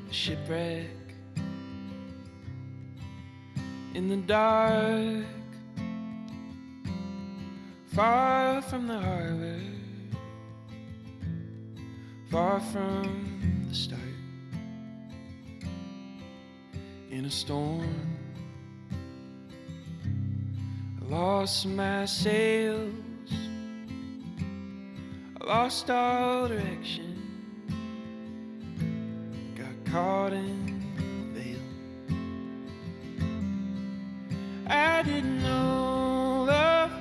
a shipwreck in the dark, far from the harbor, far from the start. In a storm, I lost my sails, I lost all direction, got caught in the veil. I didn't know love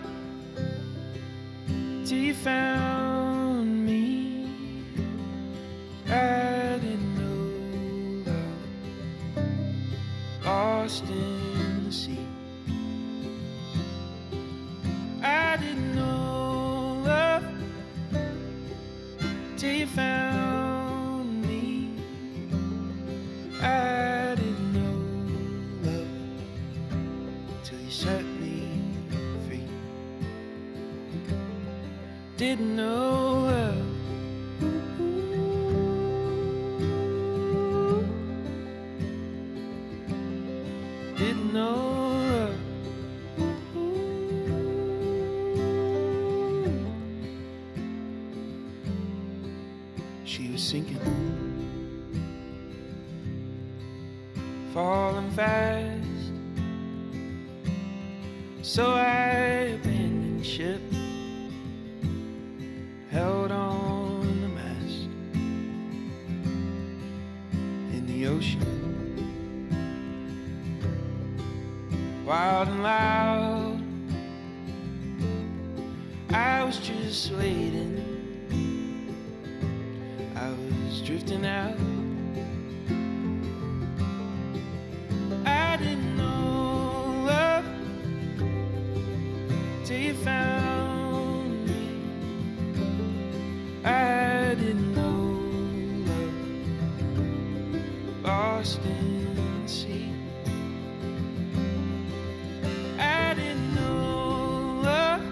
till you found me. I didn't know love, lost in the sea. I didn't know love till you found me. I didn't know love till you set me free. Didn't know love. Didn't know love. She was sinking, falling fast, so I abandoned ship, held on the mast in the ocean, wild and loud. I was just waiting, I was drifting out. I didn't know love till you found me. I didn't know love, lost in the sea. I didn't know love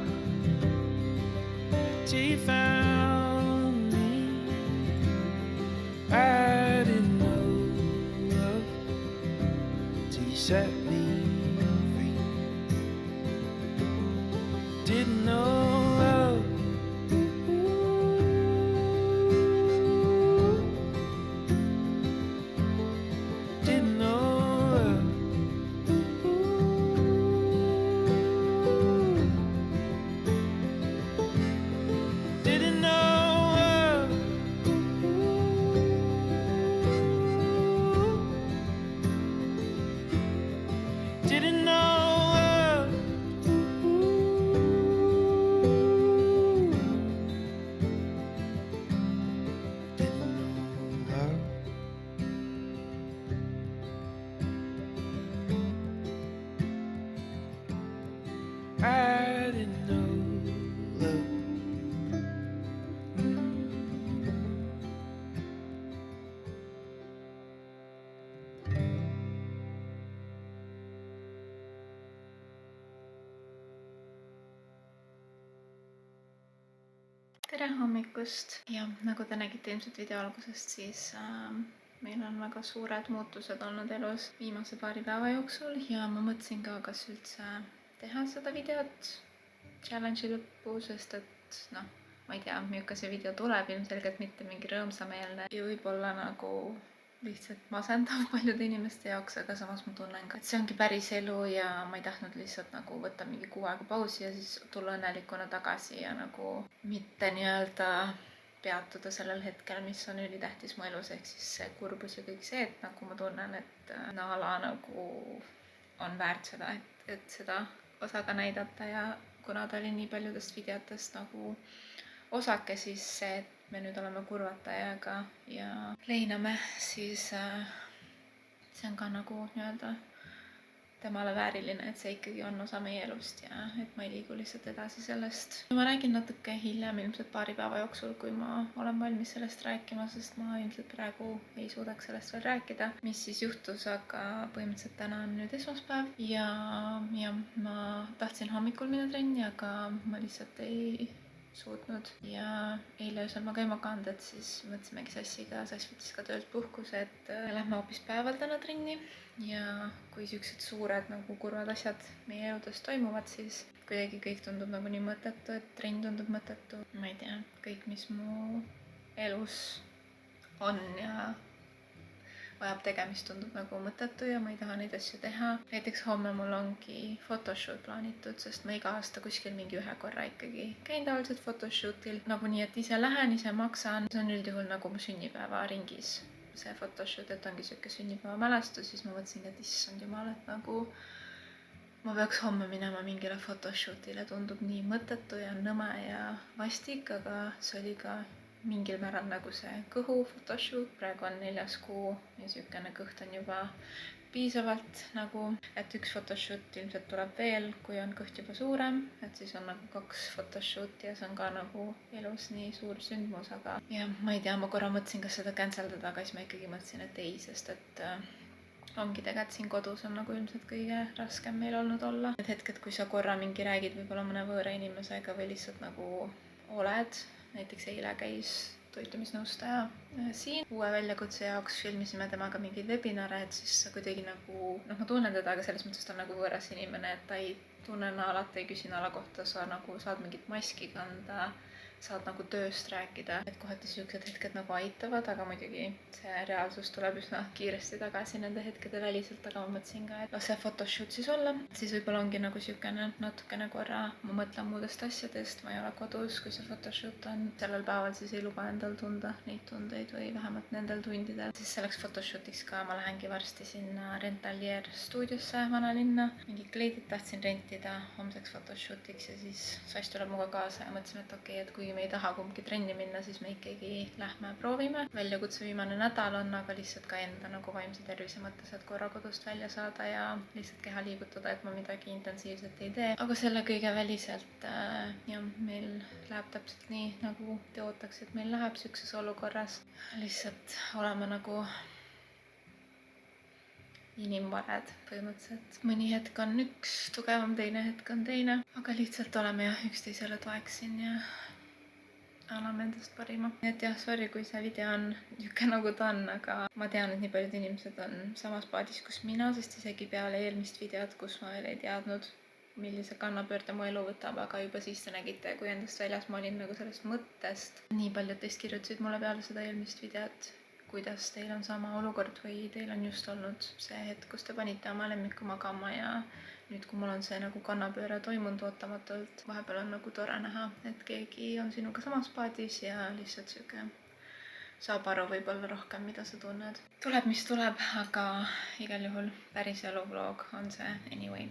till you found me. I didn't know love till you set me free. Didn't know love. Didn't know love. Didn't know love. Didn't know love. Didn't know love. I didn't know love. Tere hommikust ja nagu te nägite ilmselt video algusest, siis meil on väga suured muutused olnud elus viimase paari päeva jooksul ja ma mõtlesin ka, kas üldse teha seda videot challenge'i lõppu, sest et noh, ma ei tea, milline see video tuleb, ilmselgelt mitte mingi rõõmsameelne ja võib-olla nagu lihtsalt masendav paljude inimeste jaoks, aga samas ma tunnen ka, et see ongi päris elu ja ma ei tahtnud lihtsalt nagu võtta mingi kuu aega pausi ja siis tulla õnnelikuna tagasi ja nagu mitte nii-öelda peatuda sellel hetkel, mis on ülitähtis mu elus, ehk siis see kurbus ja kõik see, et nagu ma tunnen, et Nala nagu on väärt seda, et seda osaga näidata ja kuna ta oli nii paljudest videotest nagu osake, siis see, et me nüüd oleme kurvatajaga ja leiname, siis see on ka nagu nii-öelda temale vääriline, et see ikkagi on osa meie elust ja et ma ei liigu lihtsalt edasi sellest. Ma räägin natuke hiljem, ilmselt paari päeva jooksul, kui ma olen valmis sellest rääkima, sest ma ilmselt praegu ei suudaks sellest veel rääkida, mis siis juhtus, aga põhimõtteliselt täna on nüüd esmaspäev ja ma tahtsin hommikul minna trenni, aga ma lihtsalt ei suutnud. Ja eile öösel ma ka ei maganud, et siis mõtlesimegi Sassiga, Sass võttis ka töölt puhkuse, et lähme hoopis päeval täna trenni. Ja kui siuksed suured nagu kurvad asjad meie eludes toimuvad, siis kuidagi kõik tundub nagu nii mõttetu, et trenn tundub mõttetu. Ma ei tea, kõik, mis mu elus on ja vajab tegemist, tundub nagu mõttetu ja ma ei taha neid asju teha. Näiteks homme mul ongi photoshoot plaanitud, sest ma iga aasta kuskil mingi ühe korra ikkagi käin tavaliselt photoshootil. Nagu nii, et ise lähen, ise maksan. See on üldjuhul nagu mu sünnipäeva ringis. See photoshoot, et ongi siuke sünnipäeva mälestus, siis ma mõtlesingi, et issand jumal, et nagu ma peaks homme minema mingile photoshootile. Tundub nii mõttetu ja nõme ja vastik, aga see oli ka mingil määral nagu see kõhu photoshoot. Praegu on 4. kuu ja siukene kõht on juba piisavalt nagu, et üks photoshoot ilmselt tuleb veel, kui on kõht juba suurem, et siis on nagu 2 photoshooti ja see on ka nagu elus nii suur sündmus, aga ja ma ei tea, ma korra mõtlesin, kas seda cancel dada, aga siis ma ikkagi mõtlesin, et ei, sest et ongi tegelikult siin kodus on nagu ilmselt kõige raskem meil olnud olla. Need hetked, kui sa korra mingi räägid võib-olla mõne võõra inimesega või lihtsalt nagu oled. Näiteks eile käis toitumisnõustaja siin uue väljakutse jaoks, filmisime temaga mingeid webinare, et siis sa kuidagi nagu, ma tunnen teda, aga selles mõttes ta on nagu võõras inimene, et ta ei tunne alati, ei küsi nala kohta, sa nagu saad mingit maski kanda, saad nagu tööst rääkida, et kohati siuksed hetked nagu aitavad, aga muidugi see reaalsus tuleb üsna kiiresti tagasi nende hetkede väliselt, aga ma mõtlesin ka, et see photoshoot siis olla, siis võib-olla ongi nagu siukene natukene korra, ma mõtlen muudest asjadest, ma ei ole kodus, kui see photoshoot on, sellel päeval siis ei luba endal tunda neid tundeid või vähemalt nendel tundidel. Siis selleks photoshoot'iks ka ma lähengi varsti sinna Rentalier stuudiosse vanalinna, mingid kleidid tahtsin rentida homseks photoshoot'iks ja siis Sass tuleb muga kaasa ja mõtlesime, et okei, et kui me ei taha kumbki trenni minna, siis me ikkagi lähme proovime. Väljakutse viimane nädal on, aga lihtsalt ka enda nagu vaimse tervise mõttes, et korra kodust välja saada ja lihtsalt keha liigutada, et ma midagi intensiivselt ei tee. Aga selle kõige väliselt meil läheb täpselt nii, nagu te ootaks, et meil läheb siukses olukorras. Lihtsalt oleme nagu inimvared põhimõtteliselt. Mõni hetk on üks tugevam, teine hetk on teine, aga lihtsalt oleme üksteisele toeks siin ja anname endast parima. Et jah, sorry, kui see video on niisugune nagu ta on, aga ma tean, et nii paljud inimesed on samas paadis kus mina, sest isegi peale eelmist videot, kus ma veel ei teadnud, millise kannapöörde mu elu võtab, aga juba siis te nägite, kui endast väljas ma olin nagu sellest mõttest. Nii paljud teist kirjutasid mulle peale seda eelmist videot, kuidas teil on sama olukord või teil on just olnud see hetk, kus te panite oma lemmiku magama ja nüüd, kui mul on see nagu kannapööre toimunud ootamatult, vahepeal on nagu tore näha, et keegi on sinuga samas paadis ja lihtsalt siuke saab aru võib-olla rohkem, mida sa tunned. Tuleb, mis tuleb, aga igal juhul päris elu vlog on see anyway.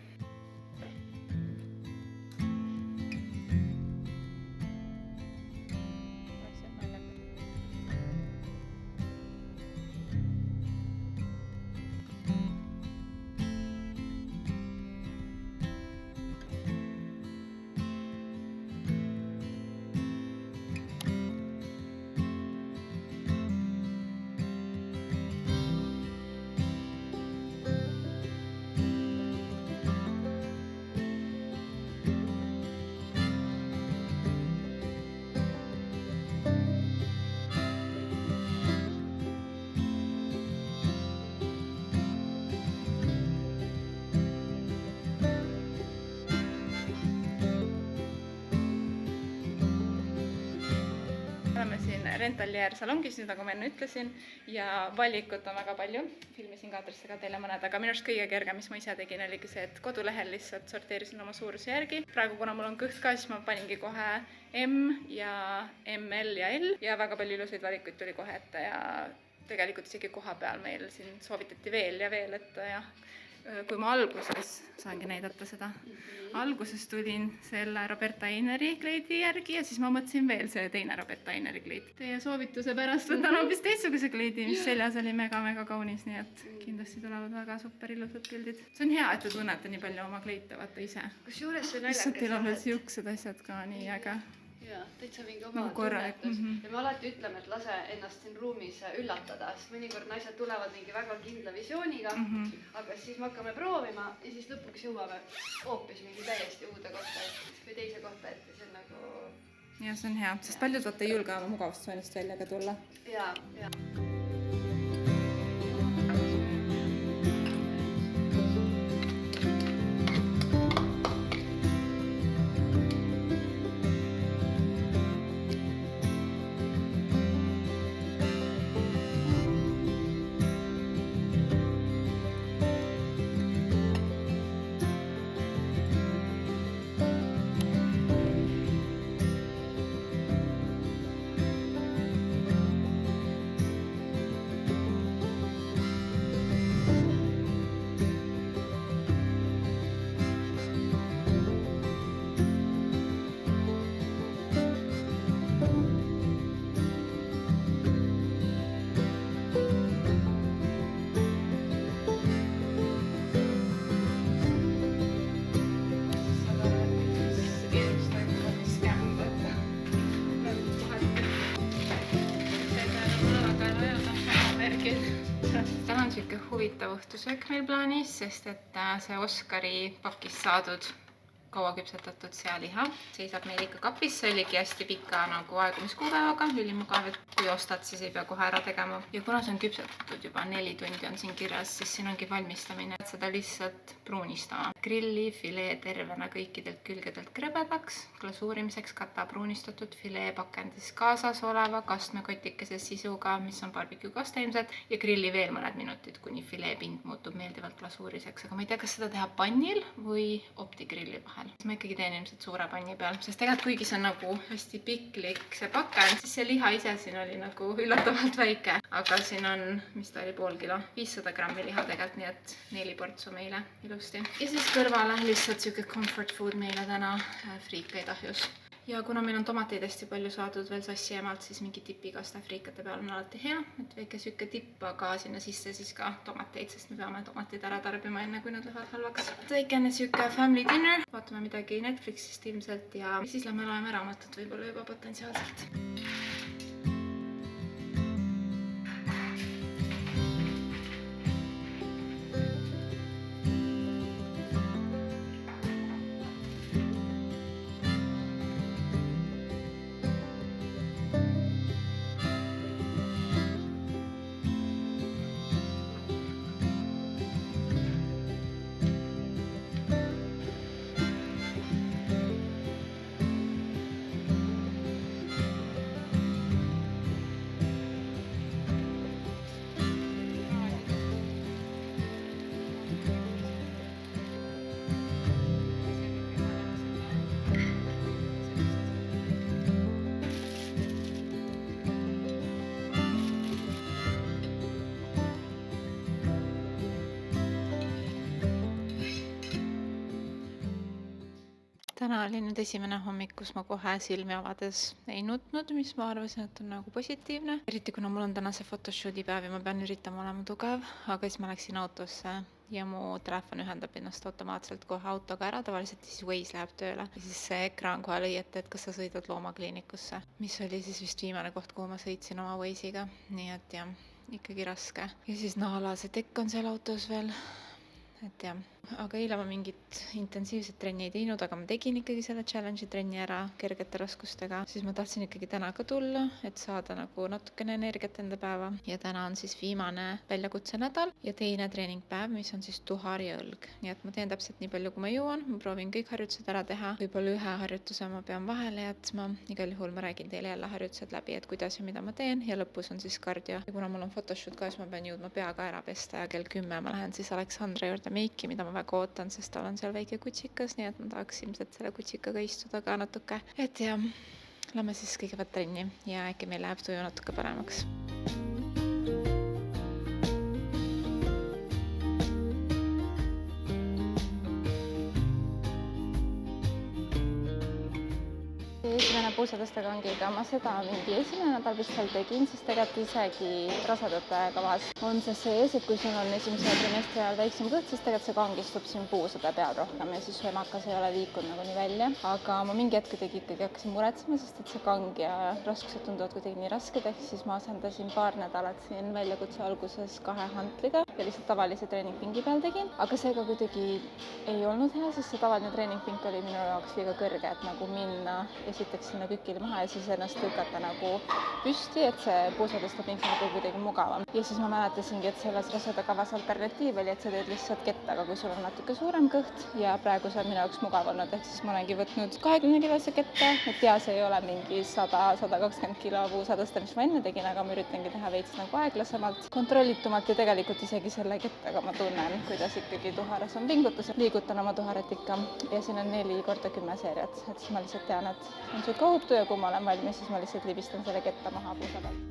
Rentalier salongis, nüüd nagu ma enne ütlesin, ja valikut on väga palju. Filmisin kaadrisse ka teile mõned, aga minu arust kõige kergem, mis ma ise tegin, oligi see, et kodulehel lihtsalt sorteerisin oma suuruse järgi. Praegu, kuna mul on kõht ka, siis ma paningi kohe M ja ML ja L ja väga palju ilusaid valikuid tuli kohe ette ja tegelikult isegi koha peal meil siin soovitati veel ja veel, et jah. Kui ma alguses, saangi näidata seda, alguses tulin selle Roberta Eineri kleidi järgi ja siis ma mõtlesin veel see teine Roberta Eineri kleid. Teie soovituse pärast võtan hoopis teistsuguse kleidi, mis seljas oli mega kaunis, nii et kindlasti tulevad väga super ilusad pildid. See on hea, et te tunnete nii palju oma kleite, vaata ise. Kusjuures see naljakas. Lihtsalt teil on veel siuksed asjad ka nii äge. Jaa, täitsa mingi oma tunnetus. Ja me alati ütleme, et lase ennast siin ruumis üllatada, sest mõnikord naised tulevad mingi väga kindla visiooniga, aga siis me hakkame proovima ja siis lõpuks jõuame hoopis mingi täiesti uude kohta või teise kohta, et see on nagu Ja see on hea, sest paljud vaata ei julge oma mugavustsoonist välja ka tulla. Ja. Täna on siuke huvitav õhtusöök meil plaanis, sest et see Oskari pakist saadud kaua küpsetatud sealiha seisab meil ikka kapis. See oligi hästi pika nagu aegumiskuupäevaga, ülimugav, et kui ostad, siis ei pea kohe ära tegema. Ja kuna see on küpsetatud juba 4 tundi on siin kirjas, siis siin ongi valmistamine, et seda lihtsalt pruunistama. Grilli filee tervena kõikidelt külgedelt krõbedaks, glasuurimiseks kata pruunistatud filee pakendis kaasas oleva kastmekotikese sisuga, mis on barbecue kosta ilmselt, ja grilli veel mõned minutid, kuni filee pind muutub meeldivalt glasuuriseks. Aga ma ei tea, kas seda teha pannil või optigrilli vahel. Ma ikkagi teen ilmselt suure panni peal, sest tegelikult kuigi see on nagu hästi piklik see pakend, siis see liha ise siin oli nagu üllatavalt väike. Aga siin on, mis ta oli, pool kilo, 500 grammi liha tegelikult, nii et 4 portsu meile ilusti. Ja siis kõrvale lihtsalt siuke comfort food meile täna friikaid ahjus. Ja kuna meil on tomateid hästi palju saadud veel sassi emalt, siis mingi tipikasta friikate peal on alati hea. Et väike siuke tipp, aga sinna sisse siis ka tomateid, sest me peame tomateid ära tarbima enne, kui nad lähevad halvaks. Väikene siuke family dinner. Vaatame midagi Netflixist ilmselt ja siis lähme loeme raamatut võib-olla juba potentsiaalselt. Täna oli nüüd esimene hommik, kus ma kohe silmi avades ei nutnud, mis ma arvasin, et on nagu positiivne. Eriti kuna mul on täna see photoshooti päev ja ma pean üritama olema tugev, aga siis ma läksin autosse ja mu telefon ühendab ennast automaatselt kohe autoga ära, tavaliselt siis Waze läheb tööle. Ja siis see ekraan kohe lõi ette, et kas sa sõidad loomakliinikusse, mis oli siis vist viimane koht, kuhu ma sõitsin oma Waze'iga. Nii et jah, ikkagi raske. Ja siis naala see tekk on seal autos veel. Et jah, aga eile ma mingit intensiivset trenni ei teinud, aga ma tegin ikkagi selle challenge'i trenni ära kergete raskustega. Siis ma tahtsin ikkagi täna ka tulla, et saada nagu natukene energiat enda päeva. Ja täna on siis viimane väljakutse nädal ja teine treeningpäev, mis on siis tuhar ja õlg. Nii et ma teen täpselt nii palju, kui ma jõuan. Ma proovin kõik harjutused ära teha. Võib-olla ühe harjutuse ma pean vahele jätma. Igal juhul ma räägin teile jälle harjutused läbi, et kuidas ja mida ma teen. Ja lõpus on siis kardio. Ja kuna mul on photoshoot ka, siis ma pean jõudma pea ka ära pesta ja kell 10 ma lähen siis Aleksandra juurde meiki, mida ma väga ootan, sest tal on seal väike kutsikas, nii et ma tahaks ilmselt selle kutsikaga istuda ka natuke. Et ja, lähme siis kõigepealt trenni ja äkki meil läheb tuju natuke paremaks. Esimene puusetõstekangiga ma seda mingi esimene nädal vist seal tegin, sest tegelikult isegi rasedate kavas on see sees, et kui sul on esimese trimestri ajal väiksem kõht, siis tegelikult see kang istub siin puusade peal rohkem ja siis su emakas ei ole liikunud nagu nii välja. Aga ma mingi hetk ikkagi hakkasin muretsema, sest et see kang ja raskused tunduvad kuidagi nii rasked, ehk siis ma asendasin paar nädalat siin väljakutse alguses 2 hantliga ja lihtsalt tavalise treeningpingi peal tegin, aga see ka kuidagi ei olnud hea, sest see tavaline treeningpink oli minu jaoks liiga kõrge, et nagu minna esiteks sinna kükile maha ja siis ennast lükata nagu püsti, et see puusatõstepink nagu kuidagi mugavam. Ja siis ma mäletasingi, et selles rasedakavas alternatiiv oli, et sa teed lihtsalt kettaga, kui sul on natuke suurem kõht ja praegu see on minu jaoks mugav olnud, ehk siis ma olengi võtnud 20-kilose ketta, et ja see ei ole mingi 100-120 kilo puusatõste, mis ma enne tegin, aga ma üritangi teha veits nagu aeglasemalt, kontrollitumalt ja tegelikult isegi selle kettaga ma tunnen, kuidas ikkagi tuharas on pingutus, liigutan oma tuharat ikka ja siin on 4x10 seeriat, et siis ma lihtsalt tean, et on siuke ohutu ja kui ma olen valmis, siis ma lihtsalt libistan selle ketta maha puusa peal.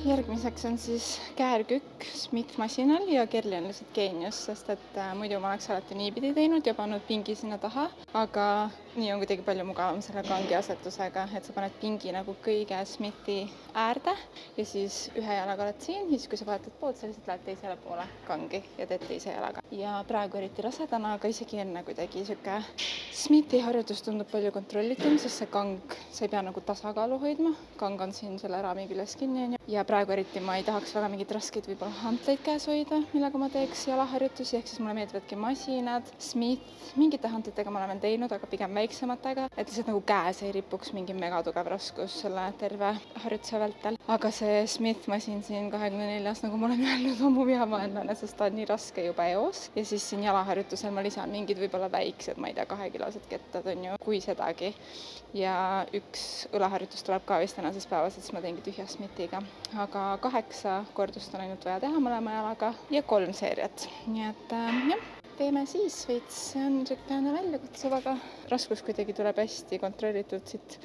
Järgmiseks on siis käärkükk Smith masinal ja Kerli on lihtsalt geenius, sest et muidu ma oleks alati niipidi teinud ja pannud pingi sinna taha, aga nii on kuidagi palju mugavam selle kangi asetusega, et sa paned pingi nagu kõige Smithi äärde ja siis ühe jalaga oled siin, siis kui sa vaatad poolt, sa lihtsalt lähed teisele poole kangi ja teed teise jalaga. Ja praegu eriti rasedana, aga isegi enne kuidagi sihuke Smithi harjutus tundub palju kontrollitum, sest see kang, sa ei pea nagu tasakaalu hoidma, kang on siin selle raami küljes kinni ja praegu eriti ma ei tahaks väga mingit raskeid võib-olla hantleid käes hoida, millega ma teeks jalaharjutusi, ehk siis mulle meeldivadki masinad, Smith, mingite hantlitega ma olen teinud, aga pigem väiksematega, et lihtsalt nagu käes ei ripuks mingi megatugev raskus selle terve harjutuse vältel. Aga see Smith masin siin 24-s, nagu ma olen öelnud, on mu veavaenlane, sest ta on nii raske juba eos ja siis siin jalaharjutusel ma lisan mingid võib-olla väiksed, ma ei tea, 2-kilosed kettad on ju, kui sedagi. Ja üks õlaharjutus tuleb ka vist tänases päevas, et siis ma teengi tühja Smithiga. Aga 8 kordust on ainult vaja teha mõlema jalaga ja 3 seeriat. Nii et jah, teeme siis veits, see on niisugune väljakutsuv, aga raskus kuidagi tuleb hästi kontrollitud siit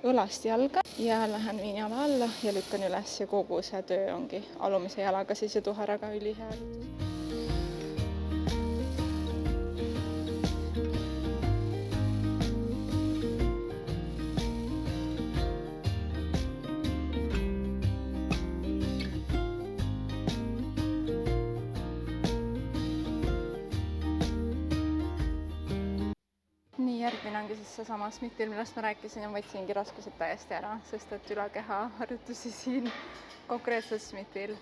õlast jalga ja lähen viin jala alla ja lükkan üles ja kogu see töö ongi alumise jalaga siis ja tuharaga ülihea harjutus. Järgmine ongi siis seesama Smithil, millest ma rääkisin ja võtsingi raskused täiesti ära, sest et ülakeha harjutusi siin konkreetselt Smithil,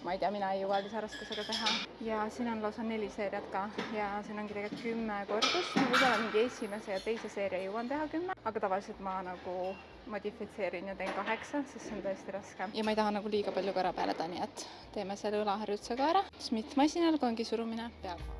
ma ei tea, mina ei jõua lisaraskusega teha. Ja siin on lausa 4 seeriat ka ja siin ongi tegelikult 10 kordust. Võib-olla mingi esimese ja teise seeria jõuan teha 10, aga tavaliselt ma nagu modifitseerin ja teen 8, sest see on tõesti raske. Ja ma ei taha nagu liiga palju ka ära pääleda, nii et teeme selle õlaharjutusega ära. Smith masinal, kangi surumine peaga.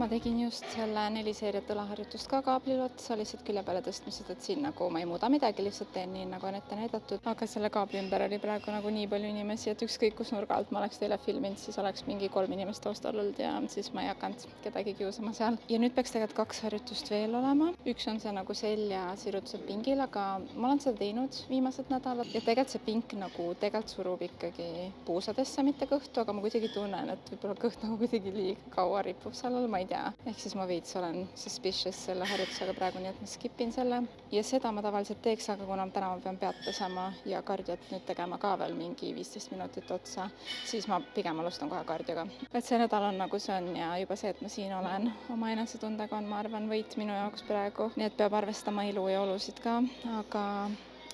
Ma tegin just selle 4 seeriat õlaharjutust ka kaablil otsa, lihtsalt külje peale tõstmised, et siin nagu ma ei muuda midagi, lihtsalt teen nii, nagu on ette näidatud. Aga selle kaabli ümber oli praegu nagu nii palju inimesi, et ükskõik kus nurga alt ma oleks teile filminud, siis oleks mingi 3 inimest taustal olnud ja siis ma ei hakanud kedagi kiusama seal. Ja nüüd peaks tegelikult 2 harjutust veel olema. Üks on see nagu selja sirutused pingil, aga ma olen seda teinud viimased nädalad ja tegelikult see pink nagu tegelikult surub ikkagi puusadesse, mitte kõhtu, aga ma kuidagi tunnen, et võib-olla kõht nagu kuidagi liiga kaua ripub seal all, ma ei tea. Ehk siis ma veits olen suspicious selle harjutusega praegu, nii et ma skipin selle. Ja seda ma tavaliselt teeks, aga kuna täna ma pean pead pesema ja kardiot nüüd tegema ka veel mingi 15 minutit otsa, siis ma pigem alustan kohe kardioga. Et see nädal on nagu see on ja juba see, et ma siin olen oma enesetundega on, ma arvan, võit minu jaoks praegu. Nii et peab arvestama ilu ja olusid ka, aga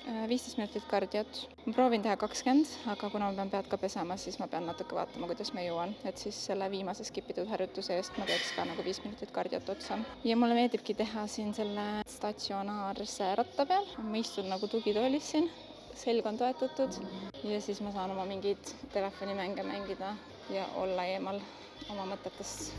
15 minutit kardiot. Ma proovin teha 20, aga kuna ma pean pead ka pesema, siis ma pean natuke vaatama, kuidas ma jõuan. Et siis selle viimase skipitud harjutuse eest ma teeks ka nagu 5 minutit kardiot otsa. Ja mulle meeldibki teha siin selle statsionaarse ratta peal. Ma istun nagu tugitoolis siin, selg on toetatud ja siis ma saan oma mingeid telefonimänge mängida ja olla eemal oma mõtetest.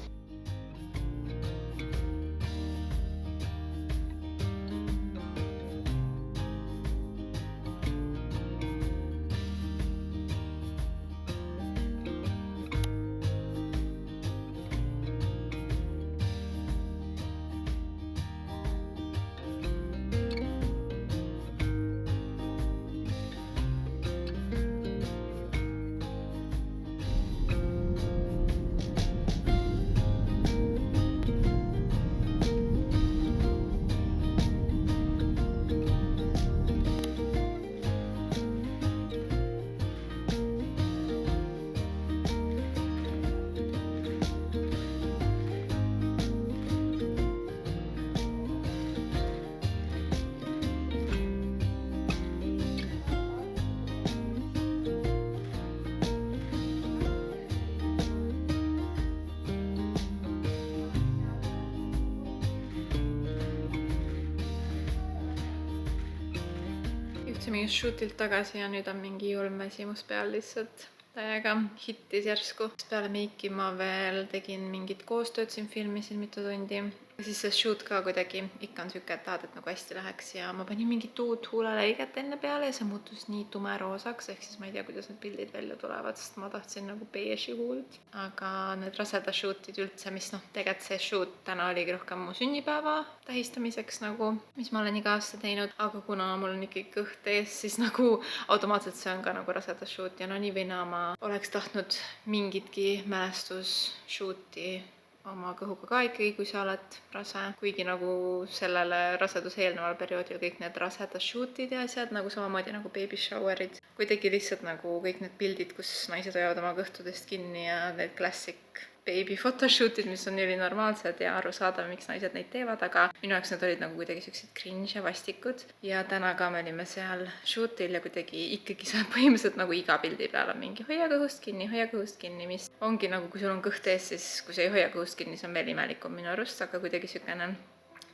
jõudsime just shootilt tagasi ja nüüd on mingi julm väsimus peal lihtsalt. Täiega hittis järsku. Peale meiki ma veel tegin mingit koostööd siin, filmisin mitu tundi. Ja siis see shoot ka kuidagi ikka on siuke, et tahad, et nagu hästi läheks ja ma panin mingit uut huulelõiget enne peale ja see muutus nii tumeroosaks, ehk siis ma ei tea, kuidas need pildid välja tulevad, sest ma tahtsin nagu beeži huult. Aga need raseda shootid üldse, mis tegelikult see shoot täna oligi rohkem mu sünnipäeva tähistamiseks nagu, mis ma olen iga aasta teinud, aga kuna mul on ikkagi kõht ees, siis nagu automaatselt see on ka nagu raseda shoot ja no nii või naa ma oleks tahtnud mingitki mälestus shooti oma kõhuga ka ikkagi, kui sa oled rase, kuigi nagu sellele raseduse eelneval perioodil kõik need raseda shootid ja asjad, nagu samamoodi nagu baby shower'id, kuidagi lihtsalt nagu kõik need pildid, kus naised hoiavad oma kõhtudest kinni ja need classic baby photoshootid, mis on nii normaalsed ja arusaadav, miks naised neid teevad, aga minu jaoks need olid nagu kuidagi siuksed cringe ja vastikud. Ja täna ka me olime seal shootil ja kuidagi ikkagi seal põhimõtteliselt nagu iga pildi peal on mingi hoia kõhust kinni, mis ongi nagu, kui sul on kõht ees, siis kui sa ei hoia kõhust kinni, see on veel imelikum minu arust, aga kuidagi siukene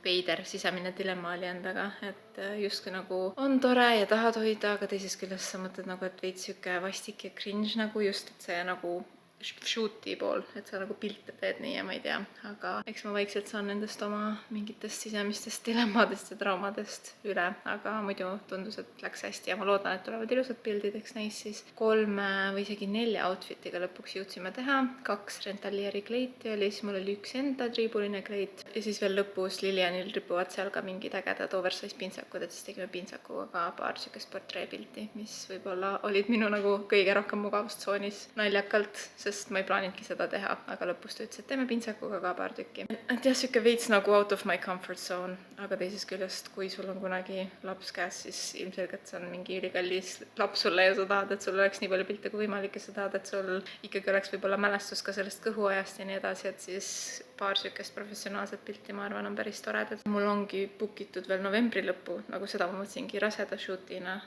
veider sisemine dilemma oli endaga, et justkui nagu on tore ja tahad hoida, aga teisest küljest sa mõtled nagu, et veits siuke vastik ja cringe nagu just, et see nagu shooti pool, et sa nagu pilte teed nii ja ma ei tea, aga eks ma vaikselt saan nendest oma mingitest sisemistest dilemmadest ja traumadest üle, aga muidu tundus, et läks hästi ja ma loodan, et tulevad ilusad pildid, eks neist siis 3 või isegi 4 outfitiga lõpuks jõudsime teha, 2 Rentalieri kleiti oli, siis mul oli 1 enda triibuline kleit ja siis veel lõpus Lilianil ripuvad seal ka mingid ägedad oversize pintsakud, et siis tegime pintsakuga ka paar siukest portreepilti, mis võib-olla olid minu nagu kõige rohkem mugavustsoonis naljakalt, sest ma ei plaaninudki seda teha, aga lõpus ta ütles, et teeme pintsakuga ka paar tükki. Et jah, siuke veits nagu out of my comfort zone, aga teisest küljest, kui sul on kunagi laps käes, siis ilmselgelt see on mingi ülikallis laps sulle ja sa tahad, et sul oleks nii palju pilte kui võimalik ja sa tahad, et sul ikkagi oleks võib-olla mälestus ka sellest kõhuajast ja nii edasi, et siis paar siukest professionaalset pilti, ma arvan, on päris toredad. Mul ongi book itud veel novembri lõppu, nagu seda ma mõtlesingi raseda shootina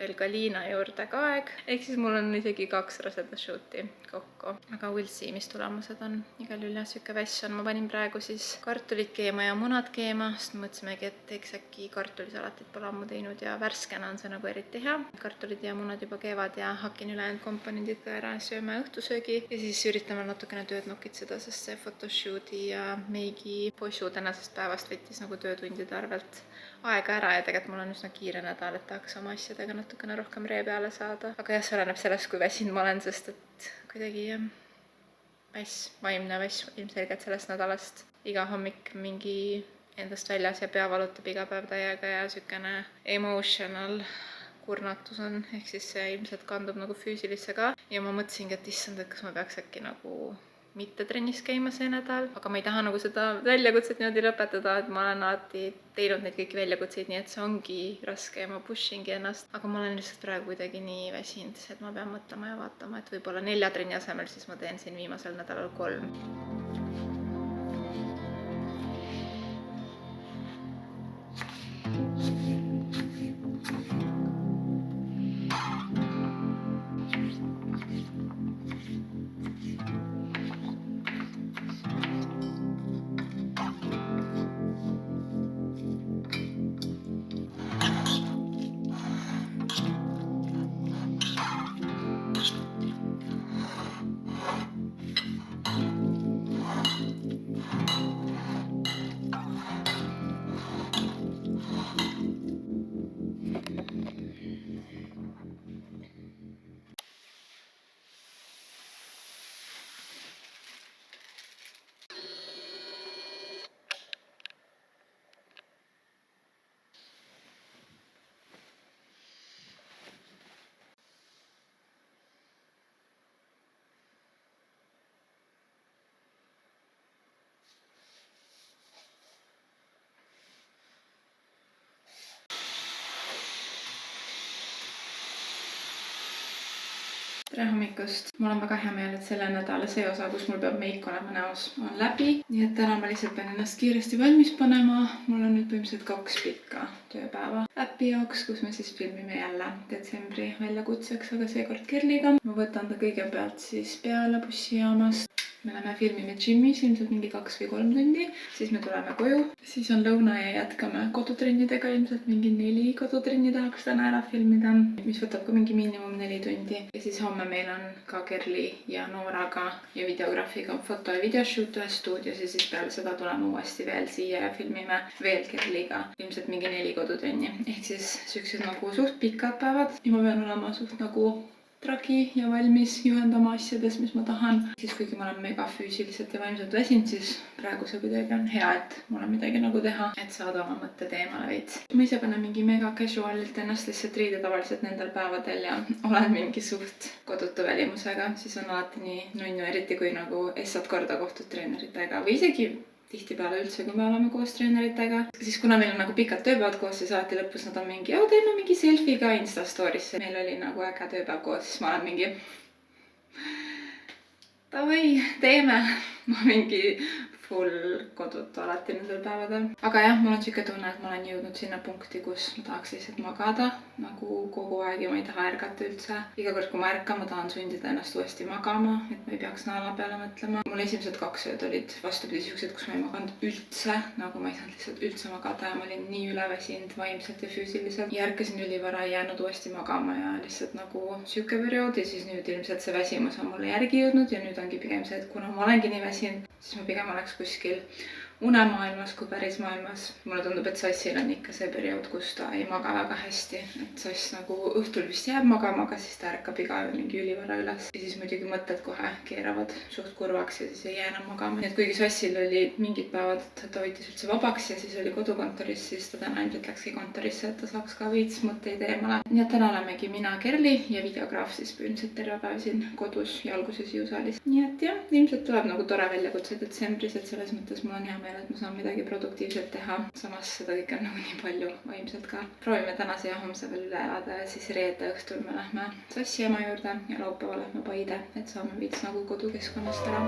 veel ka Liina juurde ka aeg, ehk siis mul on isegi 2 raseda shooti kokku, aga we'll see, mis tulemused on. Igal juhul jah, siuke väss on, ma panin praegu siis kartulid keema ja munad keema, sest mõtlesimegi, et teeks äkki kartulisalatit pole ammu teinud ja värskena on see nagu eriti hea. Kartulid ja munad juba keevad ja hakin ülejäänud komponendid ka ära, sööme õhtusöögi ja siis üritame natukene tööd nokitseda, sest see photoshooti ja meigi posu tänasest päevast võttis nagu töötundide arvelt aega ära ja tegelikult mul on üsna kiire nädal, et tahaks oma asjadega natukene rohkem ree peale saada. Aga jah, see oleneb sellest, kui väsinud ma olen, sest et kuidagi väss, vaimne väss ilmselgelt sellest nädalast. Iga hommik mingi endast väljas ja pea valutab iga päev täiega ja siukene emotional kurnatus on, ehk siis see ilmselt kandub nagu füüsilisse ka. Ja ma mõtlesingi, et issand, et kas ma peaks äkki nagu mitte trennis käima see nädal, aga ma ei taha nagu seda väljakutset niimoodi lõpetada, et ma olen alati teinud neid kõiki väljakutseid, nii et see ongi raske ja ma pushingi ennast, aga ma olen lihtsalt praegu kuidagi nii väsinud, et ma pean mõtlema ja vaatama, et võib-olla 4 trenni asemel siis ma teen siin viimasel nädalal 3. Tere hommikust! Mul on väga hea meel, et selle nädala see osa, kus mul peab meik olema näos, on läbi. Nii et täna ma lihtsalt pean ennast kiiresti valmis panema. Mul on nüüd põhimõtteliselt 2 pikka tööpäeva äppi jaoks, kus me siis filmime jälle detsembri väljakutseks, aga seekord Kerliga. Ma võtan ta kõigepealt siis peale bussijaamast. me läheme filmime džimmis ilmselt mingi 2 või 3 tundi, siis me tuleme koju, siis on lõuna ja jätkame kodutrennidega, ilmselt mingi 4 kodutrenni tahaks täna ära filmida, mis võtab ka mingi miinimum 4 tundi. Ja siis homme meil on ka Kerli ja Nooraga ja videograafiga foto- ja videoshoot ühes stuudios ja siis peale seda tuleme uuesti veel siia ja filmime veel Kerliga ilmselt mingi 4 kodutrenni. Ehk siis siuksed nagu suht pikad päevad ja ma pean olema suht nagu tragi ja valmis juhendama asjades, mis ma tahan. Siis kuigi ma olen mega füüsiliselt ja vaimselt väsinud, siis praegu see kuidagi on hea, et mul on midagi nagu teha, et saada oma mõtted eemale veits. Ma ise panen mingi mega casualilt ennast lihtsalt riida tavaliselt nendel päevadel ja olen mingi suht kodutu välimusega, siis on alati nii nunnu, eriti kui nagu essad korda kohtud treeneritega või isegi tihtipeale üldse, kui me oleme koos treeneritega. Siis kuna meil on nagu pikad tööpäevad koos, siis alati lõpus nad on mingi, teeme mingi selfie ka Insta story'sse. Meil oli nagu äge tööpäev koos, siis ma olen mingi davai, teeme. Ma mingi full kodutu alati nendel päevadel. Aga jah, mul on siuke tunne, et ma olen jõudnud sinna punkti, kus ma tahaks lihtsalt magada nagu kogu aeg ja ma ei taha ärgata üldse. Iga kord, kui ma ärkan, ma tahan sundida ennast uuesti magama, et ma ei peaks naala peale mõtlema. Mul esimesed 2 ööd olid vastupidi siuksed, kus ma ei maganud üldse, nagu ma ei saanud lihtsalt üldse magada ja ma olin nii üleväsinud vaimselt ja füüsiliselt. Ja ärkasin ülivara, ei jäänud uuesti magama ja lihtsalt nagu siuke periood ja siis nüüd ilmselt see väsimus on mulle järgi jõudnud ja nüüd ongi pigem see, et kuna ma olengi nii väsinud, siis ma pigem oleks kuskil unemaailmas kui päris maailmas. Mulle tundub, et Sassil on ikka see periood, kus ta ei maga väga hästi. Et Sass nagu õhtul vist jääb magama, aga siis ta ärkab iga öö mingi ülivara üles. Ja siis muidugi mõtted kohe keeravad suht kurvaks ja siis ei jää enam magama. Nii et kuigi Sassil oli mingid päevad, et ta võitis üldse vabaks ja siis oli kodukontoris, siis ta täna ilmselt läkski kontorisse, et ta saaks ka veits mõtteid eemale. Nii et täna olemegi mina, Kerli ja videograaf siis ilmselt terve päev siin kodus ja alguses jõusaalis. Nii et jah, ilmselt tuleb nagu tore väljakutse detsembris, et selles mõttes mul on hea meel, et ma saan midagi produktiivselt teha. Samas seda kõike on nagu nii palju vaimselt ka. Proovime tänase ja homse veel üle elada ja siis reede õhtul me lähme Sassi ema juurde ja laupäeval lähme Paide, et saame veits nagu kodukeskkonnast ära.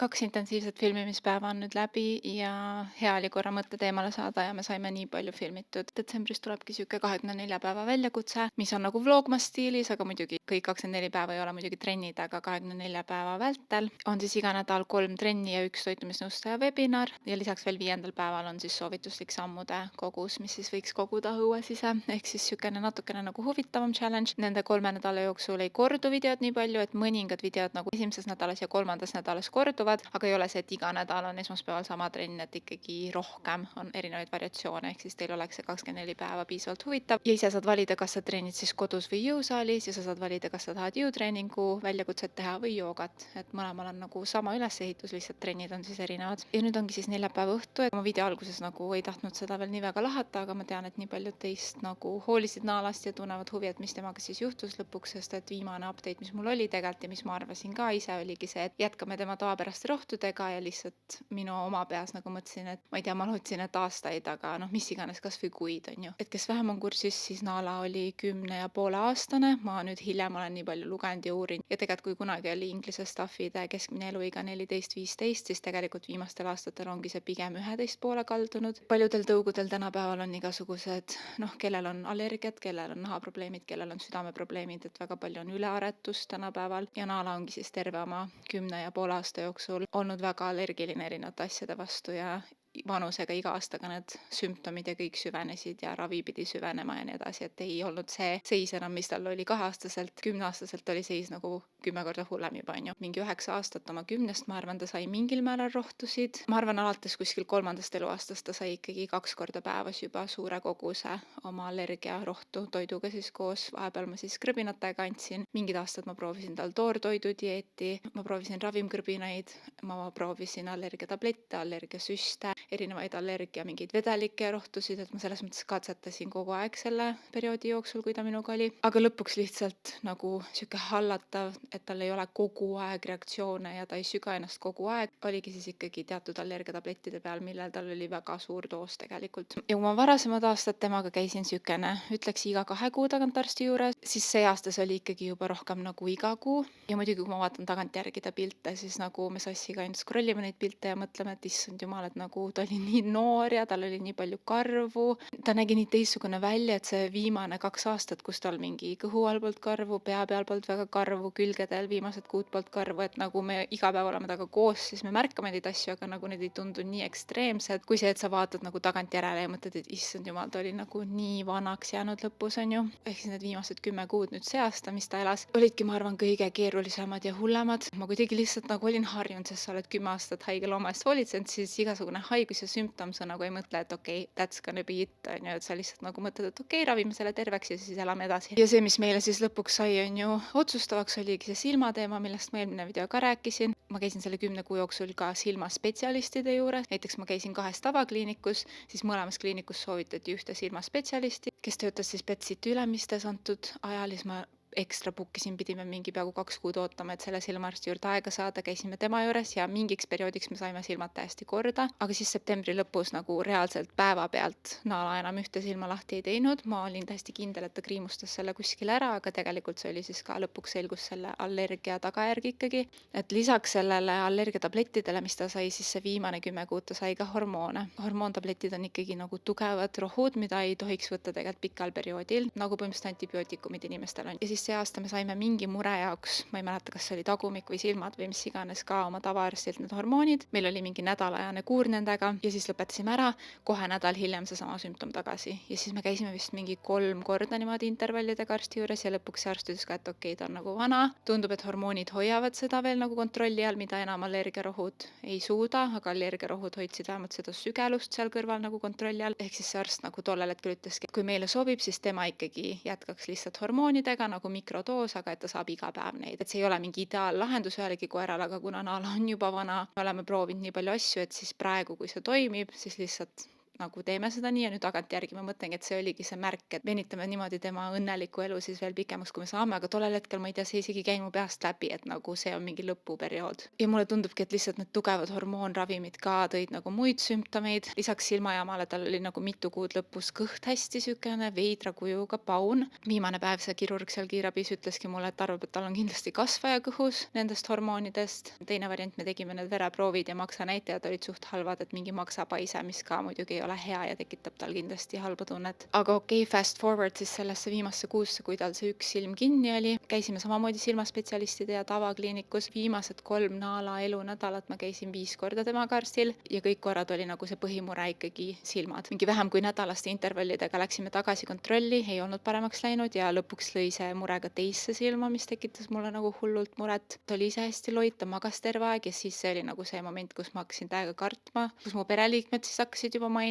Kaks intensiivset filmimispäeva on nüüd läbi ja hea oli korra mõtted eemale saada ja me saime nii palju filmitud. Detsembris tulebki siuke 24 päeva väljakutse, mis on nagu vlogmas stiilis, aga muidugi kõik 24 päeva ei ole muidugi trennid, aga 24 päeva vältel on siis iga nädal 3 trenni ja 1 toitumisnõustaja webinar ja lisaks veel 5. päeval on siis soovituslik sammude kogus, mis siis võiks koguda õues ise, ehk siis siukene natukene nagu huvitavam challenge. Nende 3 nädala jooksul ei kordu videod nii palju, et mõningad videod nagu esimeses nädalas ja 3. nädalas korduvad, aga ei ole see, et iga nädal on esmaspäeval sama trenn, et ikkagi rohkem on erinevaid variatsioone, ehk siis teil oleks see 24 päeva piisavalt huvitav ja ise saad valida, kas sa treenid siis kodus või jõusaalis ja sa saad valida, kas sa tahad jõutreeningu väljakutset teha või joogat, et mõlemal on nagu sama ülesehitus, lihtsalt trennid on siis erinevad. Ja nüüd ongi siis neljapäeva õhtu, et ma video alguses nagu ei tahtnud seda veel nii väga lahata, aga ma tean, et nii paljud teist nagu hoolisid naalast ja tunnevad huvi, et mis temaga siis juhtus lõpuks, sest et viimane update, mis mul oli tegelikult ja mis ma arvasin ka ise, oligi see, et jätkame tema tavapäraste rohtudega ja lihtsalt minu oma peas nagu mõtlesin, et ma ei tea, ma lootsin, et aastaid, aga noh, mis iganes, kas või kuid on ju. Et kes vähem on kursis, siis Naala oli 10,5 aastane, ma nüüd hiljem olen nii palju lugenud ja uurinud ja tegelikult kui kunagi oli inglise staffide keskmine eluiga 14-15, siis tegelikult viimastel aastatel ongi see pigem 11 poole kaldunud. Paljudel tõugudel tänapäeval on igasugused, noh, kellel on allergiad, kellel on nahaprobleemid, kellel on südameprobleemid, et väga palju on ülearetust tänapäeval ja Naala ongi siis terve oma 10,5 aasta jooksul olnud väga allergiline erinevate asjade vastu ja vanusega iga aastaga need sümptomid ja kõik süvenesid ja ravi pidi süvenema ja nii edasi, et ei olnud see seis enam, mis tal oli 2-aastaselt. 10-aastaselt oli seis nagu 10 korda hullem juba on ju. Mingi 9 aastat oma 10-st, ma arvan, ta sai mingil määral rohtusid. Ma arvan, alates kuskil 3. eluaastast ta sai ikkagi 2 korda päevas juba suure koguse oma allergiarohtu toiduga siis koos. Vahepeal ma siis krõbinatega andsin. Mingid aastad ma proovisin tal toortoidu dieeti, ma proovisin ravimkrõbinaid, ma proovisin allergiatablette, allergiasüste erinevaid allergia mingeid vedelikke ja rohtusid, et ma selles mõttes katsetasin kogu aeg selle perioodi jooksul, kui ta minuga oli. Aga lõpuks lihtsalt nagu sihuke hallatav, et tal ei ole kogu aeg reaktsioone ja ta ei süga ennast kogu aeg, oligi siis ikkagi teatud allergiatablettide peal, millel tal oli väga suur doos tegelikult. Ja kui ma varasemad aastad temaga käisin sükene, ütleks iga 2 kuu tagant arsti juures, siis see aasta see oli ikkagi juba rohkem nagu iga kuu. Ja muidugi, kui ma vaatan tagantjärgi ta pilte, siis nagu me Sassiga ainult scrollime neid pilte ja mõtleme, et issand jumal, et nagu ta oli nii noor ja tal oli nii palju karvu. Ta nägi nii teistsugune välja, et see viimane 2 aastat, kus tal mingi kõhu all polnud karvu, pea peal polnud väga karvu, külgedel viimased kuud polnud karvu, et nagu me iga päev oleme temaga koos, siis me märkame neid asju, aga nagu need ei tundu nii ekstreemsed, kui see, et sa vaatad nagu tagantjärele ja mõtled, et issand jumal, ta oli nagu nii vanaks jäänud lõpus, on ju. Ehk siis need viimased 10 kuud nüüd see aasta, mis ta elas, olidki, ma arvan, kõige keerulisemad ja hullemad. Ma kuidagi lihtsalt nagu olin harjunud, sest sa oled 10 aastat haige looma eest hoolitsenud, siis igasugune haigus ja sümptom, sa nagu ei mõtle, et okei, that's gonna be it, on ju, et sa lihtsalt nagu mõtled, et okei, ravime selle terveks ja siis elame edasi. Ja see, mis meile siis lõpuks sai, on ju, otsustavaks oligi see silmateema, millest ma eelmine video ka rääkisin. Ma käisin selle 10 kuu jooksul ka silmaspetsialistide juures. Näiteks ma käisin 2 tavakliinikus, siis mõlemas kliinikus soovitati ühte silmaspetsialisti, kes töötas siis Petsiti Ülemistes antud ajal, siis ma ekstra bookisin, pidime mingi peaaegu 2 kuud ootama, et selle silmaarsti juurde aega saada, käisime tema juures ja mingiks perioodiks me saime silmad täiesti korda, aga siis septembri lõpus nagu reaalselt päevapealt Naala enam ühte silma lahti ei teinud. Ma olin täiesti kindel, et ta kriimustas selle kuskil ära, aga tegelikult see oli siis ka lõpuks selgus selle allergia tagajärg ikkagi, et lisaks sellele allergiatablettidele, mis ta sai, siis see viimane 10 kuud ta sai ka hormoone. Hormoontabletid on ikkagi nagu tugevad rohud, mida ei tohiks võtta tegelikult pikal perioodil, nagu põhimõtteliselt antibiootikumid inimestel on. Ja siis see aasta me saime mingi mure jaoks, ma ei mäleta, kas see oli tagumik või silmad või mis iganes, ka oma tavaarstilt need hormoonid. Meil oli mingi nädalajane kuur nendega ja siis lõpetasime ära, kohe nädal hiljem seesama sümptom tagasi. Ja siis me käisime vist mingi 3 korda niimoodi intervallidega arsti juures ja lõpuks see arst ütles ka, et okei, ta on nagu vana. Tundub, et hormoonid hoiavad seda veel nagu kontrolli all, mida enam allergiarohud ei suuda, aga allergiarohud hoidsid vähemalt seda sügelust seal kõrval nagu kontrolli all. Ehk siis see arst nagu tollel hetkel ütleski, et kui meile sobib, siis tema ikkagi jätkaks lihtsalt hormoonidega nagu mikrodoos, aga et ta saab iga päev neid. Et see ei ole mingi ideaallahendus ühelegi koerale, aga kuna Naala on juba vana, me oleme proovinud nii palju asju, et siis praegu, kui see toimib, siis lihtsalt nagu teeme seda nii ja nüüd tagantjärgi ma mõtlengi, et see oligi see märk, et venitame niimoodi tema õnneliku elu siis veel pikemaks, kui me saame, aga tollel hetkel ma ei tea, see isegi ei käinud mu peast läbi, et nagu see on mingi lõpuperiood. Ja mulle tundubki, et lihtsalt need tugevad hormoonravimid ka tõid nagu muid sümptomeid. Lisaks silmajamale tal oli nagu mitu kuud lõpus kõht hästi sükene, veidra kujuga paun. Viimane päev see kirurg seal kiirabis ütleski mulle, et arvab, et tal on kindlasti kasvaja kõhus nendest hormoonidest. Teine variant, me tegime need vereproovid ja maksanäitajad olid suht halvad, et mingi maksapaise, mis ka muidugi ei ole hea ja tekitab tal kindlasti halba tunnet. Aga okei, fast forward siis sellesse viimasse kuusse, kui tal see üks silm kinni oli. Käisime samamoodi silmaspetsialistide ja tavakliinikus. Viimased 3 Naala elunädalat ma käisin 5 korda temaga arstil ja kõik korrad oli nagu see põhimure ikkagi silmad. Mingi vähem kui nädalaste intervallidega läksime tagasi kontrolli, ei olnud paremaks läinud ja lõpuks lõi see mure ka teisse silma, mis tekitas mulle nagu hullult muret. Ta oli ise hästi loid, ta magas terve aeg ja siis see oli nagu see moment, kus ma hakkasin täiega kartma, kus mu pereliikmed siis hakkasid juba mainima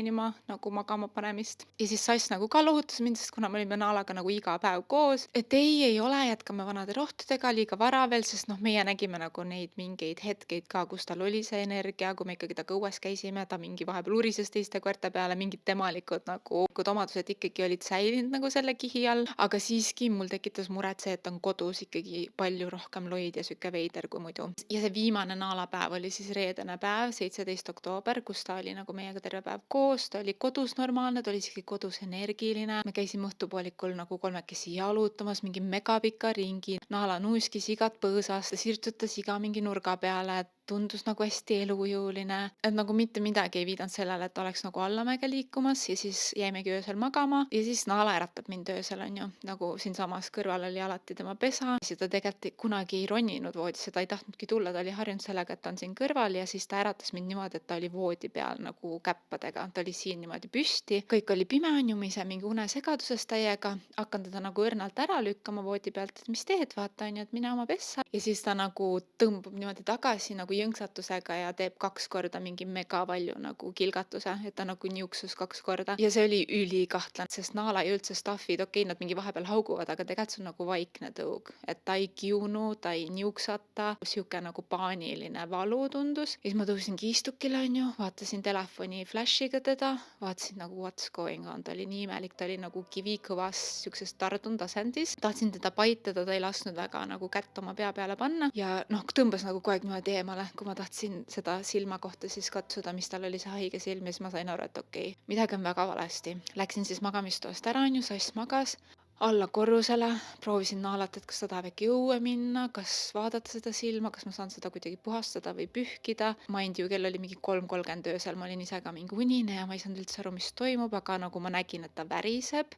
nagu magama panemist. Ja siis Sass nagu ka lohutas mind, sest kuna me olime Naalaga nagu iga päev koos, et ei ole, jätkame vanade rohtudega, liiga vara veel, sest noh, meie nägime nagu neid mingeid hetkeid ka, kus tal oli see energia, kui me ikkagi ta õues käisime, ta mingi vahepeal urises teiste koerte peale, mingid temalikud nagu omadused ikkagi olid säilinud nagu selle kihi all, aga siiski mul tekitas muret see, et ta on kodus ikkagi palju rohkem loid ja süke veider kui muidu. Ja see viimane Naala päev oli siis reedene päev, 17. oktoober, kus ta oli nagu meiega terve päev koos, ta oli kodus normaalne, ta oli isegi kodus energiline. Me käisime õhtupoolikul nagu 3 jalutamas, mingi megapika ringi. Naala nuuskis igat põõsast, sirtutas iga mingi nurga peale, tundus nagu hästi elujõuline, et nagu mitte midagi ei viidanud sellele, et oleks nagu allamäge liikumas ja siis jäimegi öösel magama ja siis Naala äratab mind öösel, on ju, nagu siinsamas kõrval oli alati tema pesa. Ja ta tegelikult kunagi ei roninud voodisse, ta ei tahtnudki tulla, ta oli harjunud sellega, et ta on siin kõrval ja siis ta äratas mind niimoodi, et ta oli voodi peal nagu käppadega, ta oli siin niimoodi püsti, kõik oli pime, on ju, ma ise mingi unesegaduses täiega, hakkan teda nagu õrnalt ära lükkama voodi pealt, et mis teed, vaata, on ju, et mine oma pessa ja siis ta nagu tõmbub niimoodi tagasi, nagu nagu jõnksatusega ja teeb 2 korda mingi mega palju nagu kilgatuse, et ta nagu niuksus 2 korda. Ja see oli ülikahtlane, sest naala ja üldse staffid, okei, nad mingi vahepeal hauguvad, aga tegelikult see on nagu vaikne tõug. Et ta ei kiunu, ta ei niuksata, siuke nagu paaniline valu tundus. Ja siis ma tõusingi istukile, onju, vaatasin telefoni flashiga teda, vaatasin nagu what's going on, ta oli nii imelik, ta oli nagu kivikõvas siukses tardundasendis. Tahtsin teda paitada, ta ei lasknud väga nagu kätt oma pea peale panna ja noh, tõmbas nagu kogu aeg niimoodi eemale, kui ma tahtsin seda silma kohta siis katsuda, mis tal oli see haige silm ja siis ma sain aru, et okei, midagi on väga valesti. Läksin siis magamistoast ära, onju, Sass magas alla korrusele, proovisin naalata, et kas ta tahab äkki õue minna, kas vaadata seda silma, kas ma saan seda kuidagi puhastada või pühkida. Mind ju, kell oli mingi 3:30 öösel, ma olin ise ka mingi unine ja ma ei saanud üldse aru, mis toimub, aga nagu ma nägin, et ta väriseb,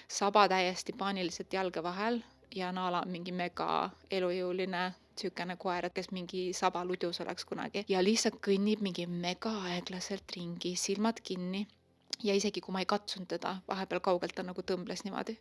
saba täiesti paaniliselt jalge vahel ja naala on mingi mega elujõuline siukene koer, kes mingi saba ludjus oleks kunagi ja lihtsalt kõnnib mingi mega aeglaselt ringi, silmad kinni. Ja isegi kui ma ei katsunud teda, vahepeal kaugelt ta nagu tõmbles niimoodi,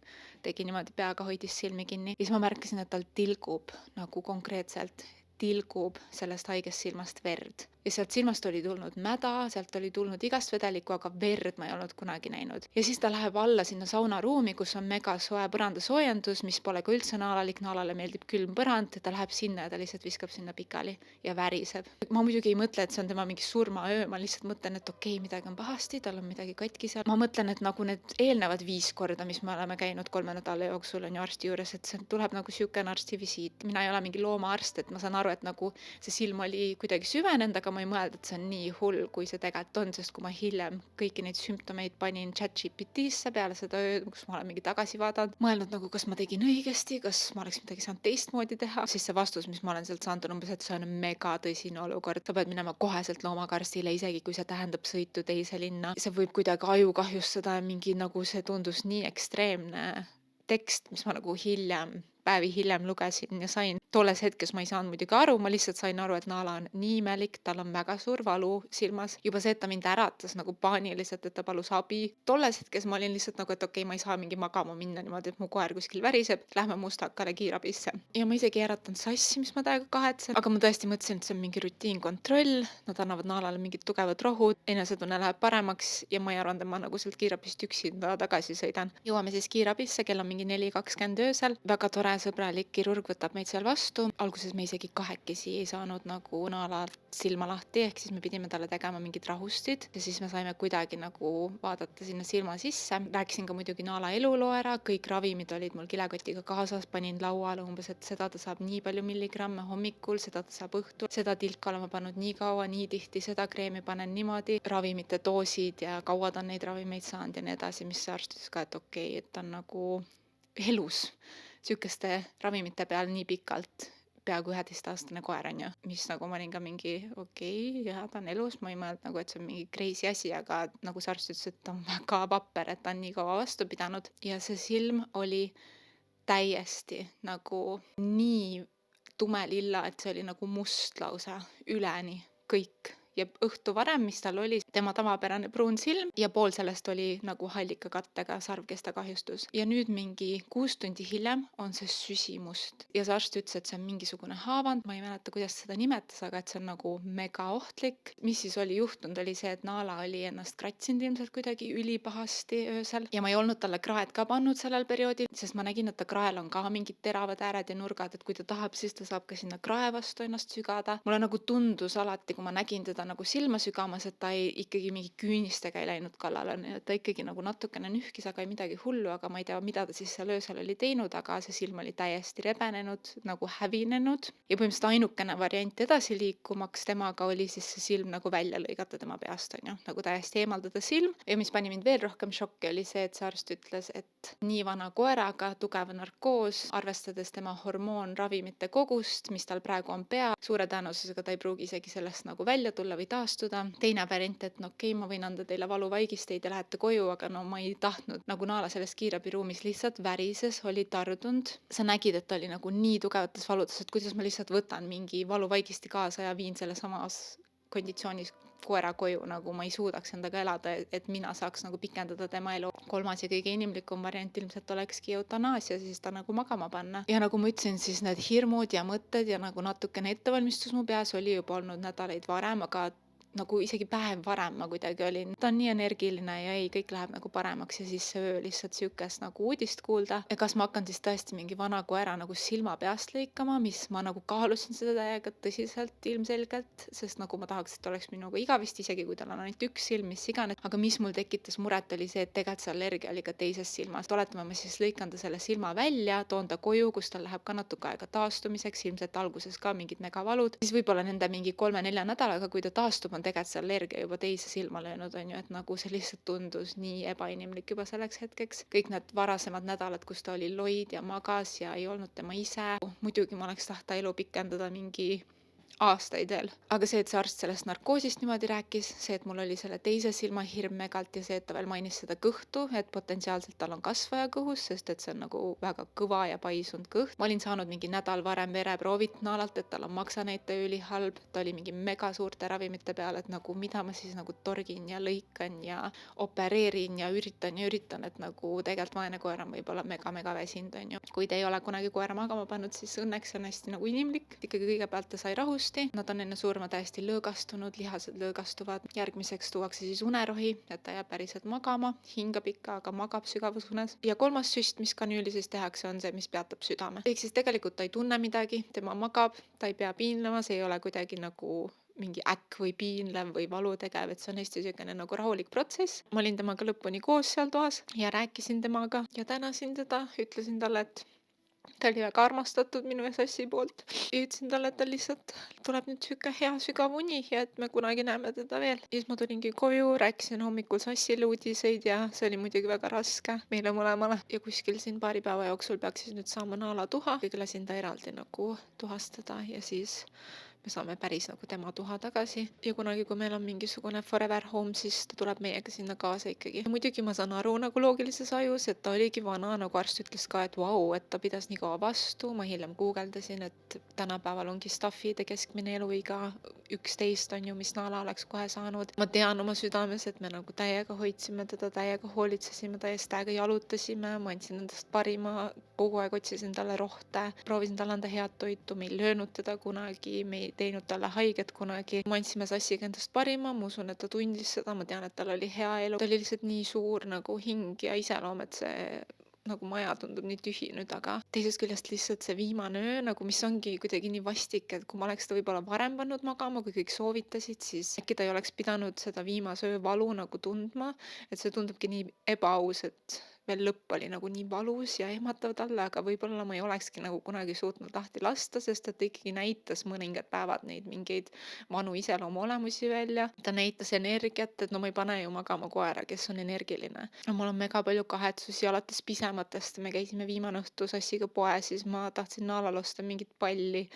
tegi niimoodi peaga, hoidis silmi kinni. Ja siis ma märkasin, et tal tilgub nagu konkreetselt, tilgub sellest haigest silmast verd. Ja sealt silmast oli tulnud mäda, sealt oli tulnud igast vedelikku, aga verd ma ei olnud kunagi näinud. Ja siis ta läheb alla sinna saunaruumi, kus on mega soe põrandasoojendus, mis pole ka üldse naalalik, naalale meeldib külm põrand, ta läheb sinna ja ta lihtsalt viskab sinna pikali ja väriseb. Ma muidugi ei mõtle, et see on tema mingi surmaöö, ma lihtsalt mõtlen, et okei, midagi on pahasti, tal on midagi katki seal. Ma mõtlen, et nagu need eelnevad 5 korda, mis me oleme käinud 3 nädala jooksul on ju arsti juures, et see tuleb nagu siukene arstivisiit. Mina ei ole mingi loomaarst, et ma saan aru, et nagu see silm oli kuidagi süvenenud, aga ma ei mõelda, et see on nii hull, kui see tegelikult on, sest kui ma hiljem kõiki neid sümptomeid panin ChatGPT-sse peale seda ööd, kus ma olen mingi tagasi vaadanud, mõelnud nagu, kas ma tegin õigesti, kas ma oleks midagi saanud teistmoodi teha, siis see vastus, mis ma olen sealt saanud, on umbes, et see on mega tõsine olukord. Sa pead minema koheselt loomakarstile, isegi kui see tähendab sõitu teise linna. See võib kuidagi aju kahjustada, mingi nagu see tundus nii ekstreemne tekst, mis ma nagu päevi hiljem lugesin ja sain. Tolles hetkes ma ei saanud muidugi aru, ma lihtsalt sain aru, et naala on nii imelik, tal on väga suur valu silmas. Juba see, et ta mind äratas nagu paaniliselt, et ta palus abi. Tolles hetkes ma olin lihtsalt nagu, et okei, ma ei saa mingi magama minna niimoodi, et mu koer kuskil väriseb, lähme Mustakale kiirabisse. Ja ma isegi ei äratanud Sassi, mis ma täiega kahetsen, aga ma tõesti mõtlesin, et see on mingi rutiinkontroll, nad annavad naalale mingid tugevad rohud, enesetunne läheb paremaks ja ma ei arvanud, et ma nagu sealt kiirabist üksinda tagasi sõidan. Jõuame siis kiirabisse, kell on mingi 4:20 öösel, väga tore sõbralik kirurg võtab meid seal vastu. Alguses me isegi kahekesi ei saanud nagu naalalt silma lahti, ehk siis me pidime talle tegema mingid rahustid ja siis me saime kuidagi nagu vaadata sinna silma sisse. Rääkisin ka muidugi naala eluloo ära, kõik ravimid olid mul kilekotiga kaasas, panin lauale umbes, et seda ta saab nii palju milligramme hommikul, seda ta saab õhtul, seda tilka olema pannud nii kaua, nii tihti, seda kreemi panen niimoodi, ravimite doosid ja kaua ta on neid ravimeid saanud ja nii edasi, mis arst ütles ka, et okei, et ta on nagu elus siukeste ravimite peal nii pikalt, peaaegu 11-aastane koer on ju, mis nagu ma olin ka mingi okei, ja ta on elus, ma ei mõelnud nagu, et see on mingi crazy asi, aga nagu see arst ütles, et ta on väga vapper, et ta on nii kaua vastu pidanud ja see silm oli täiesti nagu nii tumelilla, et see oli nagu must lausa üleni kõik. Ja õhtu varem, mis tal oli tema tavapärane pruun silm ja pool sellest oli nagu hallika kattega sarv, kes ta kahjustus. Ja nüüd mingi 6 tundi hiljem on see süsimust ja see arst ütles, et see on mingisugune haavand, ma ei mäleta, kuidas seda nimetas, aga et see on nagu mega ohtlik. Mis siis oli juhtunud, oli see, et naala oli ennast kratsinud ilmselt kuidagi ülipahasti öösel ja ma ei olnud talle kraed ka pannud sellel perioodil, sest ma nägin, et ta krael on ka mingid teravad ääred ja nurgad, et kui ta tahab, siis ta saab ka sinna krae vastu ennast sügada. Mulle nagu tundus alati, kui ma nägin teda nagu silma sügamas, et ta ikkagi mingi küünistega ei läinud kallale, et ta ikkagi nagu natukene nühkis, aga ei midagi hullu, aga ma ei tea, mida ta siis seal öösel oli teinud, aga see silm oli täiesti rebenenud, nagu hävinenud ja põhimõtteliselt ainukene variant edasi liikumaks temaga oli siis see silm nagu välja lõigata tema peast, on ju, nagu täiesti eemaldada silm ja mis pani mind veel rohkem šokki oli see, et see arst ütles, et nii vana koeraga tugev narkoos, arvestades tema hormoonravimite kogust, mis tal praegu on pea, suure tõenäosusega ta ei pruugi isegi sellest nagu välja tulla või taastuda. Teine variant, et no okei, ma võin anda teile valuvaigisteid ja lähete koju, aga no ma ei tahtnud, nagu naala selles kiirabiruumis lihtsalt värises, oli tardunud. Sa nägid, et ta oli nagu nii tugevates valudes, et kuidas ma lihtsalt võtan mingi valuvaigisti kaasa ja viin selle samas konditsioonis koera koju, nagu ma ei suudaks endaga elada, et mina saaks nagu pikendada tema elu. Kolmas ja kõige inimlikum variant ilmselt olekski eutanaasia, siis ta nagu magama panna. Ja nagu ma ütlesin, siis need hirmud ja mõtted ja nagu natukene ettevalmistus mu peas oli juba olnud nädalaid varem, aga nagu isegi päev varem ma kuidagi olin, ta on nii energiline ja ei, kõik läheb nagu paremaks ja siis see öö lihtsalt sihukest nagu uudist kuulda. Ja kas ma hakkan siis tõesti mingi vana koera nagu silma peast lõikama, mis ma nagu kaalusin seda täiega tõsiselt ilmselgelt, sest nagu ma tahaks, et oleks minuga igavesti, isegi kui tal on ainult üks silm, mis iganes. Aga mis mul tekitas muret oli see, et tegelikult see allergia oli ka teises silmas. Oletame, ma siis lõikan ta selle silma välja, toon ta koju, kus tal läheb ka natuke aega taastumiseks, ilmselt alguses ka mingid megavalud. Siis võib-olla nende mingi 3-4 nädalaga, kui ta taastub, on tegelikult see allergia juba teise silma löönud, on ju, et nagu see lihtsalt tundus nii ebainimlik juba selleks hetkeks. Kõik need varasemad nädalad, kus ta oli loid ja magas ja ei olnud tema ise. Muidugi ma oleks tahta elu pikendada mingi aastaid veel. Aga see, et see arst sellest narkoosist niimoodi rääkis, see, et mul oli selle teise silma hirm megalt ja see, et ta veel mainis seda kõhtu, et potentsiaalselt tal on kasvaja kõhus, sest et see on nagu väga kõva ja paisunud kõht. Ma olin saanud mingi nädal varem vereproovid naalalt, et tal on maksanäitaja ülihalb, ta oli mingi mega suurte ravimite peal, et nagu mida ma siis nagu torgin ja lõikan ja opereerin ja üritan, et nagu tegelikult vaene koer on võib-olla mega väsinud, on ju. Kui te ei ole kunagi koera magama pannud, siis õnneks on hästi nagu inimlik. Ikkagi kõigepealt ta sai rahust. Nad on enne surma täiesti lõõgastunud, lihased lõõgastuvad. Järgmiseks tuuakse siis unerohi, et ta jääb päriselt magama, hingab ikka, aga magab sügavusunes. Ja kolmas süst, mis kanüüli siis tehakse, on see, mis peatab südame. Ehk siis tegelikult ta ei tunne midagi, tema magab, ta ei pea piinlema, see ei ole kuidagi nagu mingi äkk või piinlev või valutegev, et see on hästi selline nagu rahulik protsess. Ma olin temaga lõpuni koos seal toas ja rääkisin temaga ja tänasin teda, ütlesin talle, et ta oli väga armastatud minu ja Sassi poolt. Ja ütlesin talle, et tal lihtsalt tuleb nüüd sihuke hea sügav uni ja et me kunagi näeme teda veel. Ja siis ma tulingi koju, rääkisin hommikul Sassile uudiseid ja see oli muidugi väga raske meile mõlemale. Ja kuskil siin paari päeva jooksul peaks siis nüüd saama naalatuha. Kõige lasin ta eraldi nagu tuhastada ja siis me saame päris nagu tema tuha tagasi. Ja kunagi, kui meil on mingisugune forever home, siis ta tuleb meiega sinna kaasa ikkagi. Ja muidugi ma saan aru nagu loogilises ajus, et ta oligi vana, nagu arst ütles ka, et vau, et ta pidas nii kaua vastu. Ma hiljem guugeldasin, et tänapäeval ongi staffide keskmine eluiga 11 on ju, mis naala oleks kohe saanud. Ma tean oma südames, et me nagu täiega hoidsime teda, täiega hoolitsesime, täiesti täiega jalutasime, ma andsin endast parima, kogu aeg otsisin talle rohte, proovisin talle anda head toitu, me ei löönud teda kunagi, me ei teinud talle haiget kunagi. Me andsime Sassiga endast parima, ma usun, et ta tundis seda, ma tean, et tal oli hea elu. Ta oli lihtsalt nii suur nagu hing ja iseloom, et see nagu maja tundub nii tühi nüüd, aga teisest küljest lihtsalt see viimane öö, nagu mis ongi kuidagi nii vastik, et kui ma oleks ta võib-olla varem pannud magama, kui kõik soovitasid, siis äkki ta ei oleks pidanud seda viimase öö valu nagu tundma, et see tundubki nii ebaaus, et veel lõpp oli nagu nii valus ja ehmatav talle, aga võib-olla ma ei olekski nagu kunagi suutnud lahti lasta, sest et ta ikkagi näitas mõningad päevad neid mingeid vanu iseloomu olemusi välja. Ta näitas energiat, et no ma ei pane ju magama koera, kes on energiline. Mul on mega palju kahetsusi alates pisematest. Me käisime viimane õhtu Sassiga poes, siis ma tahtsin naalal osta mingit palli.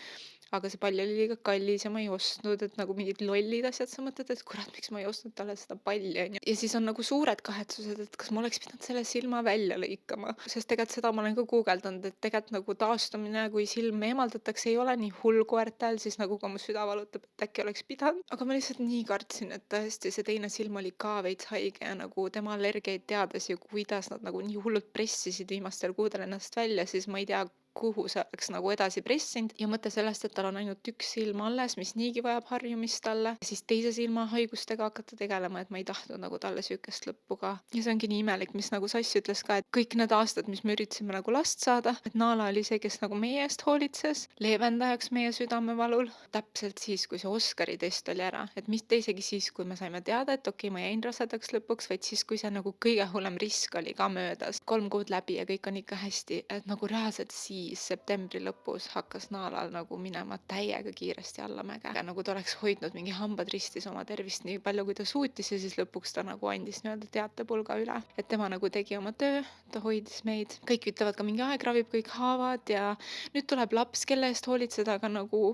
Aga see pall oli liiga kallis ja ma ei ostnud, et nagu mingid lollid asjad, sa mõtled, et kurat, miks ma ei ostnud talle seda palli, on ju. Ja siis on nagu suured kahetsused, et kas ma oleks pidanud selle silma välja lõikama, sest tegelikult seda ma olen ka guugeldanud, et tegelikult nagu taastumine, kui silm eemaldatakse, ei ole nii hull koertel, siis nagu ka mu süda valutab, et äkki oleks pidanud. Aga ma lihtsalt nii kartsin, et tõesti see teine silm oli ka veits haige ja nagu tema allergiaid teades ja kuidas nad nagu nii hullult pressisid viimastel kuudel ennast välja, siis ma ei tea, kuhu see oleks nagu edasi pressinud ja mõte sellest, et tal on ainult üks silm alles, mis niigi vajab harjumist talle ja siis teise silma haigustega hakata tegelema, et ma ei tahtnud nagu talle sihukest lõppu ka. Ja see ongi nii imelik, mis nagu Sass ütles ka, et kõik need aastad, mis me üritasime nagu last saada, et Naala oli see, kes nagu meie eest hoolitses, leevendajaks meie südamevalul, täpselt siis, kui see Oskari test oli ära, et mitte isegi siis, kui me saime teada, et okei, ma jäin rasedaks lõpuks, vaid siis, kui see nagu kõige hullem risk oli ka möödas, 3 kuud läbi ja kõik on ikka hästi, et nagu reaalselt siis septembri lõpus hakkas Naalal nagu minema täiega kiiresti allamäge. Nagu ta oleks hoidnud mingi hambad ristis oma tervist nii palju, kui ta suutis ja siis lõpuks ta nagu andis nii-öelda teatepulga üle. Et tema nagu tegi oma töö, ta hoidis meid. Kõik ütlevad ka mingi aeg ravib kõik haavad ja nüüd tuleb laps, kelle eest hoolitseda, aga nagu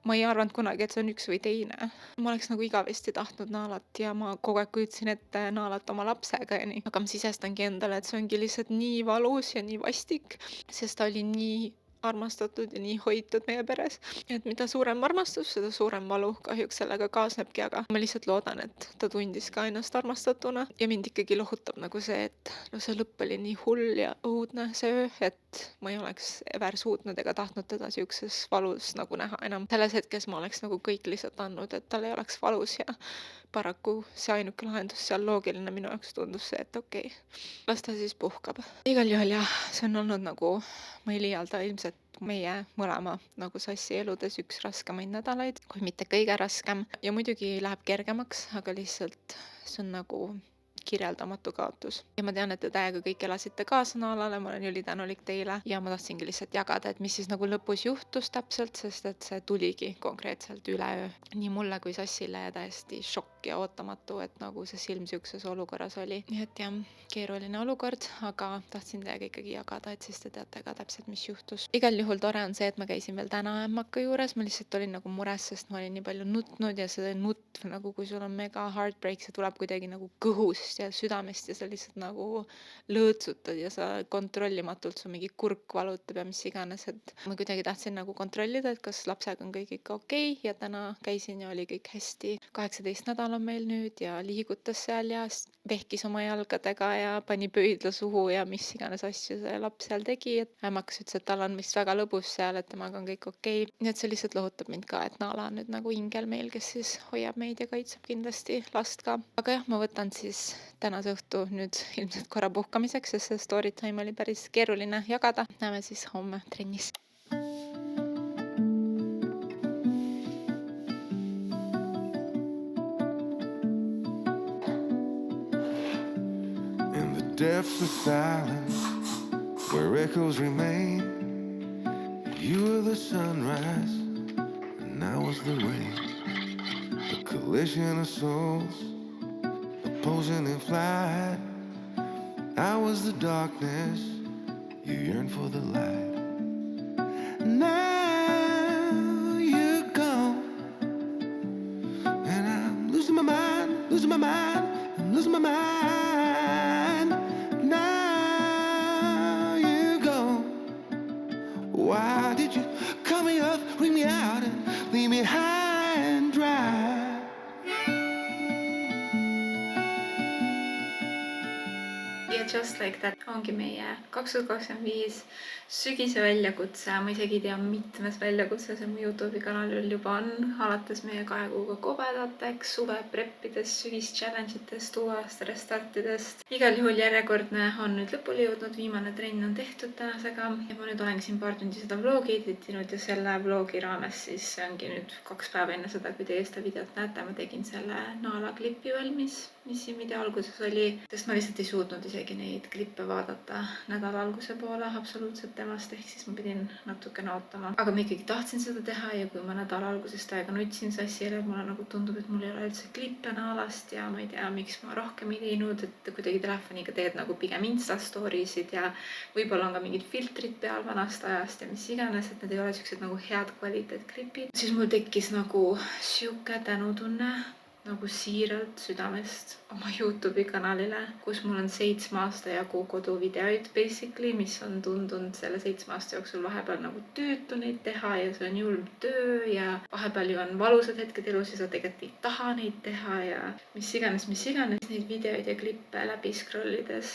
ma ei arvanud kunagi, et see on üks või teine. Ma oleks nagu igavesti tahtnud Naalat ja ma kogu aeg kujutasin ette Naalat oma lapsega ja nii. Aga ma sisestangi endale, et see ongi lihtsalt nii valus ja nii vastik, sest ta oli nii armastatud ja nii hoitud meie peres. Et mida suurem armastus, seda suurem valu kahjuks sellega kaasnebki, aga ma lihtsalt loodan, et ta tundis ka ennast armastatuna ja mind ikkagi lohutab nagu see, et no see lõpp oli nii hull ja õudne see öö, et ma ei oleks ever suutnud ega tahtnud teda siukses valus nagu näha enam. Selles hetkes ma oleks nagu kõik lihtsalt andnud, et tal ei oleks valus ja paraku see ainuke lahendus seal loogiline minu jaoks tundus see, et okei, las ta siis puhkab. Igal juhul jah, see on olnud nagu, ma ei liialda, ilmselt meie mõlema nagu sassi eludes üks raskemaid nädalaid, kui mitte kõige raskem. Ja muidugi läheb kergemaks, aga lihtsalt see on nagu kirjeldamatu kaotus. Ja ma tean, et te täiega kõik elasite kaasa Naalale, ma olen ülitänulik teile ja ma tahtsingi lihtsalt jagada, et mis siis nagu lõpus juhtus täpselt, sest et see tuligi konkreetselt üleöö. Nii mulle kui sassile ja täiesti šokk ja ootamatu, et nagu see silm siukses olukorras oli. Nii et jah, keeruline olukord, aga tahtsin teiega ikkagi jagada, et siis te teate ka täpselt, mis juhtus. Igal juhul tore on see, et ma käisin veel täna ämmaka juures, ma lihtsalt olin nagu mures, sest ma olin nii palju nutnud ja see nutt nagu, kui sul on mega heartbreak, see tuleb kuidagi nagu kõhust ja südamest ja sa lihtsalt nagu lõõtsutad ja sa kontrollimatult su mingi kurk valutab ja mis iganes, et ma kuidagi tahtsin nagu kontrollida, et kas lapsega on kõik ikka okei ja täna käisin ja oli kõik hästi. 18 nädal on meil nüüd ja liigutas seal ja vehkis oma jalgadega ja pani pöidla suhu ja mis iganes asju see laps seal tegi, et ämmakas ütles, et tal on vist väga lõbus seal, et temaga on kõik okei. Nii et see lihtsalt lohutab mind ka, et Naala on nüüd nagu ingel meil, kes siis hoiab meid ja kaitseb kindlasti last ka. Aga jah, ma võtan siis tänase õhtu nüüd ilmselt korra puhkamiseks, sest see story time oli päris keeruline jagada. Näeme siis homme trennis. In the depths of silence, where echoes remain, you were the sunrise, and I was the rain. A collision of souls, opposing in flight. I was the darkness, you yearned for the light. Now you're gone, and I'm losing my mind, losing my mind, I'm losing my mind. Now you're gone. Why did you cut me up, bring me out, and leave me high and dry? Ja just like that ongi meie 2025 sügise väljakutse. Ma isegi ei tea, mitmes väljakutse see mu YouTube'i kanalil juba on. Alates meie 2 kuuga kobedateks, suve preppidest, sügis challenge itest, uue aasta restartidest. Igal juhul järjekordne on nüüd lõpule jõudnud. Viimane trenn on tehtud tänasega. Ja ma nüüd olengi siin paar tundi seda vlogi editinud ja selle vlogi raames siis see ongi nüüd 2 päeva enne seda, kui teie seda videot näete. Ma tegin selle Naala klipi valmis, mis siin video alguses oli, sest ma lihtsalt ei suutnud isegi neid klippe vaadata nädala alguse poole absoluutselt temast, ehk siis ma pidin natukene ootama. Aga ma ikkagi tahtsin seda teha ja kui ma nädala algusest aega nutsin sassile, mulle nagu tundub, et mul ei ole üldse klippe Naalast ja ma ei tea, miks ma rohkem ei teinud, et kuidagi telefoniga teed nagu pigem Insta stories'id ja võib-olla on ka mingid filtrid peal vanast ajast ja mis iganes, et need ei ole siuksed nagu head kvaliteetklipid. Siis mul tekkis nagu siuke tänutunne nagu siiralt südamest oma YouTube'i kanalile, kus mul on 7 aasta jagu koduvideoid basically, mis on tundunud selle 7 aasta jooksul vahepeal nagu tüütu neid teha ja see on julm töö ja vahepeal ju on valusad hetked elus ja sa tegelikult ei taha neid teha ja mis iganes neid videoid ja klippe läbi scrollides.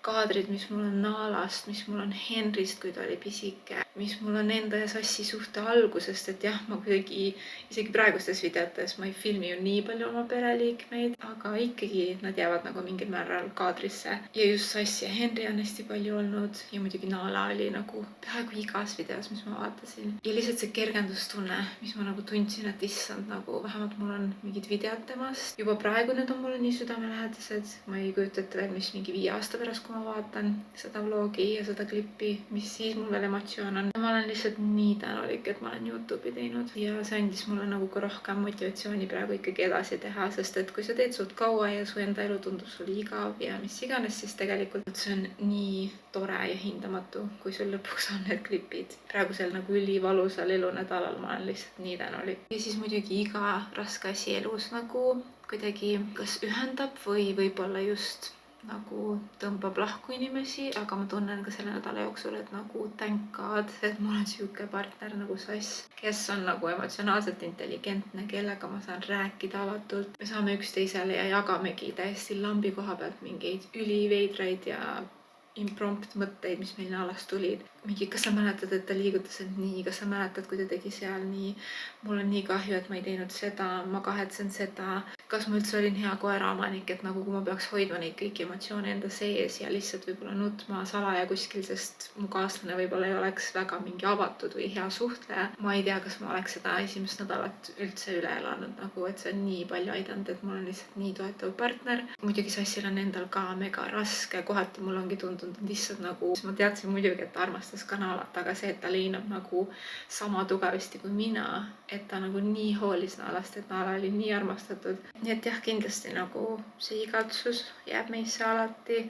Kaadrid, mis mul on Naalast, mis mul on Henrist, kui ta oli pisike, mis mul on enda ja sassi suhte algusest, et jah, ma kuidagi isegi praegustes videotes ma ei filmi ju nii palju oma pereliikmeid, aga ikkagi nad jäävad nagu mingil määral kaadrisse. Ja just sassi ja Henri on hästi palju olnud ja muidugi Naala oli nagu peaaegu igas videos, mis ma vaatasin. Ja lihtsalt see kergendustunne, mis ma nagu tundsin, et issand, nagu vähemalt mul on mingid videod temast. Juba praegu need on mulle nii südamelähedased, ma ei kujuta ette veel, mis mingi 5 aasta pärast, ma vaatan seda vlogi ja seda klippi, mis siis mul veel emotsioon on. Ma olen lihtsalt nii tänulik, et ma olen YouTube'i teinud ja see andis mulle nagu ka rohkem motivatsiooni praegu ikkagi edasi teha, sest et kui sa teed suht kaua ja su enda elu tundub sul igav ja mis iganes, siis tegelikult see on nii tore ja hindamatu, kui sul lõpuks on need klipid. Praegusel nagu ülivalusal elunädalal ma olen lihtsalt nii tänulik. Ja siis muidugi iga raske asi elus nagu kuidagi kas ühendab või võib-olla just nagu tõmbab lahku inimesi, aga ma tunnen ka selle nädala jooksul, et nagu thank God, et mul on sihuke partner nagu Sass, kes on nagu emotsionaalselt intelligentne, kellega ma saan rääkida avatult. Me saame üksteisele ja jagamegi täiesti lambi koha pealt mingeid üliveidraid ja imprompt mõtteid, mis meil alas tulid. Mingi, kas sa mäletad, et ta liigutas end nii, kas sa mäletad, kui ta tegi seal nii, mul on nii kahju, et ma ei teinud seda, ma kahetsen seda, kas ma üldse olin hea koeraomanik, et nagu kui ma peaks hoidma neid kõiki emotsioone enda sees ja lihtsalt võib-olla nutma salaja kuskil, sest mu kaaslane võib-olla ei oleks väga mingi avatud või hea suhtleja. Ma ei tea, kas ma oleks seda esimest nädalat üldse üle elanud, nagu et see on nii palju aidanud, et mul on lihtsalt nii toetav partner. Muidugi Sassil on endal ka mega raske, kohati mul ongi tundunud, et lihtsalt nagu, ma teadsin muidugi, et ta armastas ka Nalat, aga see, et ta leinab nagu sama tugevasti kui mina, et ta nagu nii hoolis Nalast, et Nala oli nii armastatud. Nii et jah, kindlasti nagu see igatsus jääb meisse alati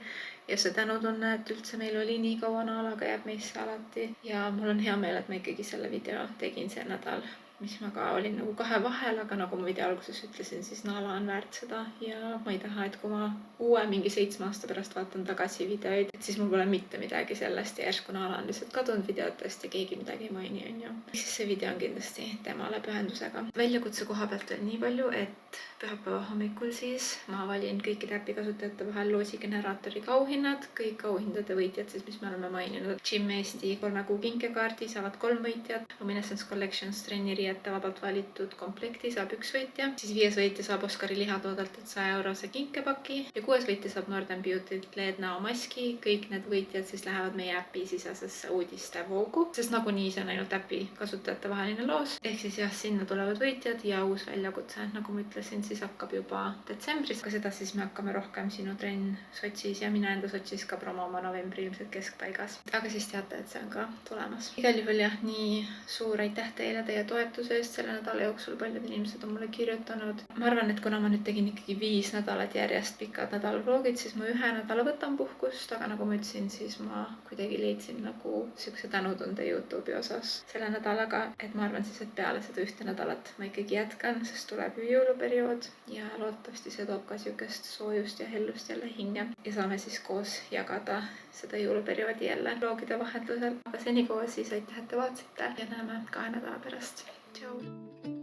ja see tänutunne, et üldse meil oli nii kaua Nalaga, jääb meisse alati. Ja mul on hea meel, et ma ikkagi selle video tegin see nädal, mis ma ka olin nagu kahe vahel, aga nagu ma video alguses ütlesin, siis Nala on väärt seda ja ma ei taha, et kui ma uue mingi 7 aasta pärast vaatan tagasi videoid, et siis mul pole mitte midagi sellest ja järsku Nala on lihtsalt kadunud videotest ja keegi midagi ei maini, on ju. Siis see video on kindlasti temale pühendusega. Väljakutse koha pealt veel nii palju, et pühapäeva hommikul siis ma valin kõikide äpi kasutajate vahel loosigeneraatoriga auhinnad, kõik auhindade võitjad siis, mis me oleme maininud. Gym Eesti 3 kuu kinkekaardi saavad 3 võitjat, Luminescence Collections trenniriiete vabalt valitud komplekti saab 1 võitja, siis 5. võitja saab Oskari lihatoodelt 100-eurose kinkepaki ja 6. võitja saab Northern Beauty't LED-näomaski. Kõik need võitjad siis lähevad meie äpi sisesesse uudiste voogu, sest nagunii see on ainult äpi kasutajate vaheline loos. Ehk siis jah, sinna tulevad võitjad ja uus väljakutse, nagu ma ütlesin, siis hakkab juba detsembris, aga seda siis me hakkame rohkem Sinu trenn Sotšis ja mina enda Sotšis ka promoma novembri ilmselt keskpaigas. Aga siis teate, et see on ka tulemas. Igal juhul jah, nii suur aitäh teile teie toetuse eest selle nädala jooksul, paljud inimesed on mulle kirjutanud. Ma arvan, et kuna ma nüüd tegin ikkagi 5 nädalat järjest pikad nädalavlogid, siis ma 1 nädala võtan puhkust, aga nagu ma ütlesin, siis ma kuidagi leidsin nagu siukse tänutunde YouTube'i osas selle nädalaga, et ma arvan siis, et peale seda 1 nädalat ma ikkagi jätkan, sest tuleb ju jõuluperiood ja loodetavasti see toob ka siukest soojust ja hellust jälle hinge ja saame siis koos jagada seda jõuluperioodi jälle vlogide vahetusel. Aga senikaua siis aitäh, et te vaatasite ja näeme 2 nädala pärast. Tšau!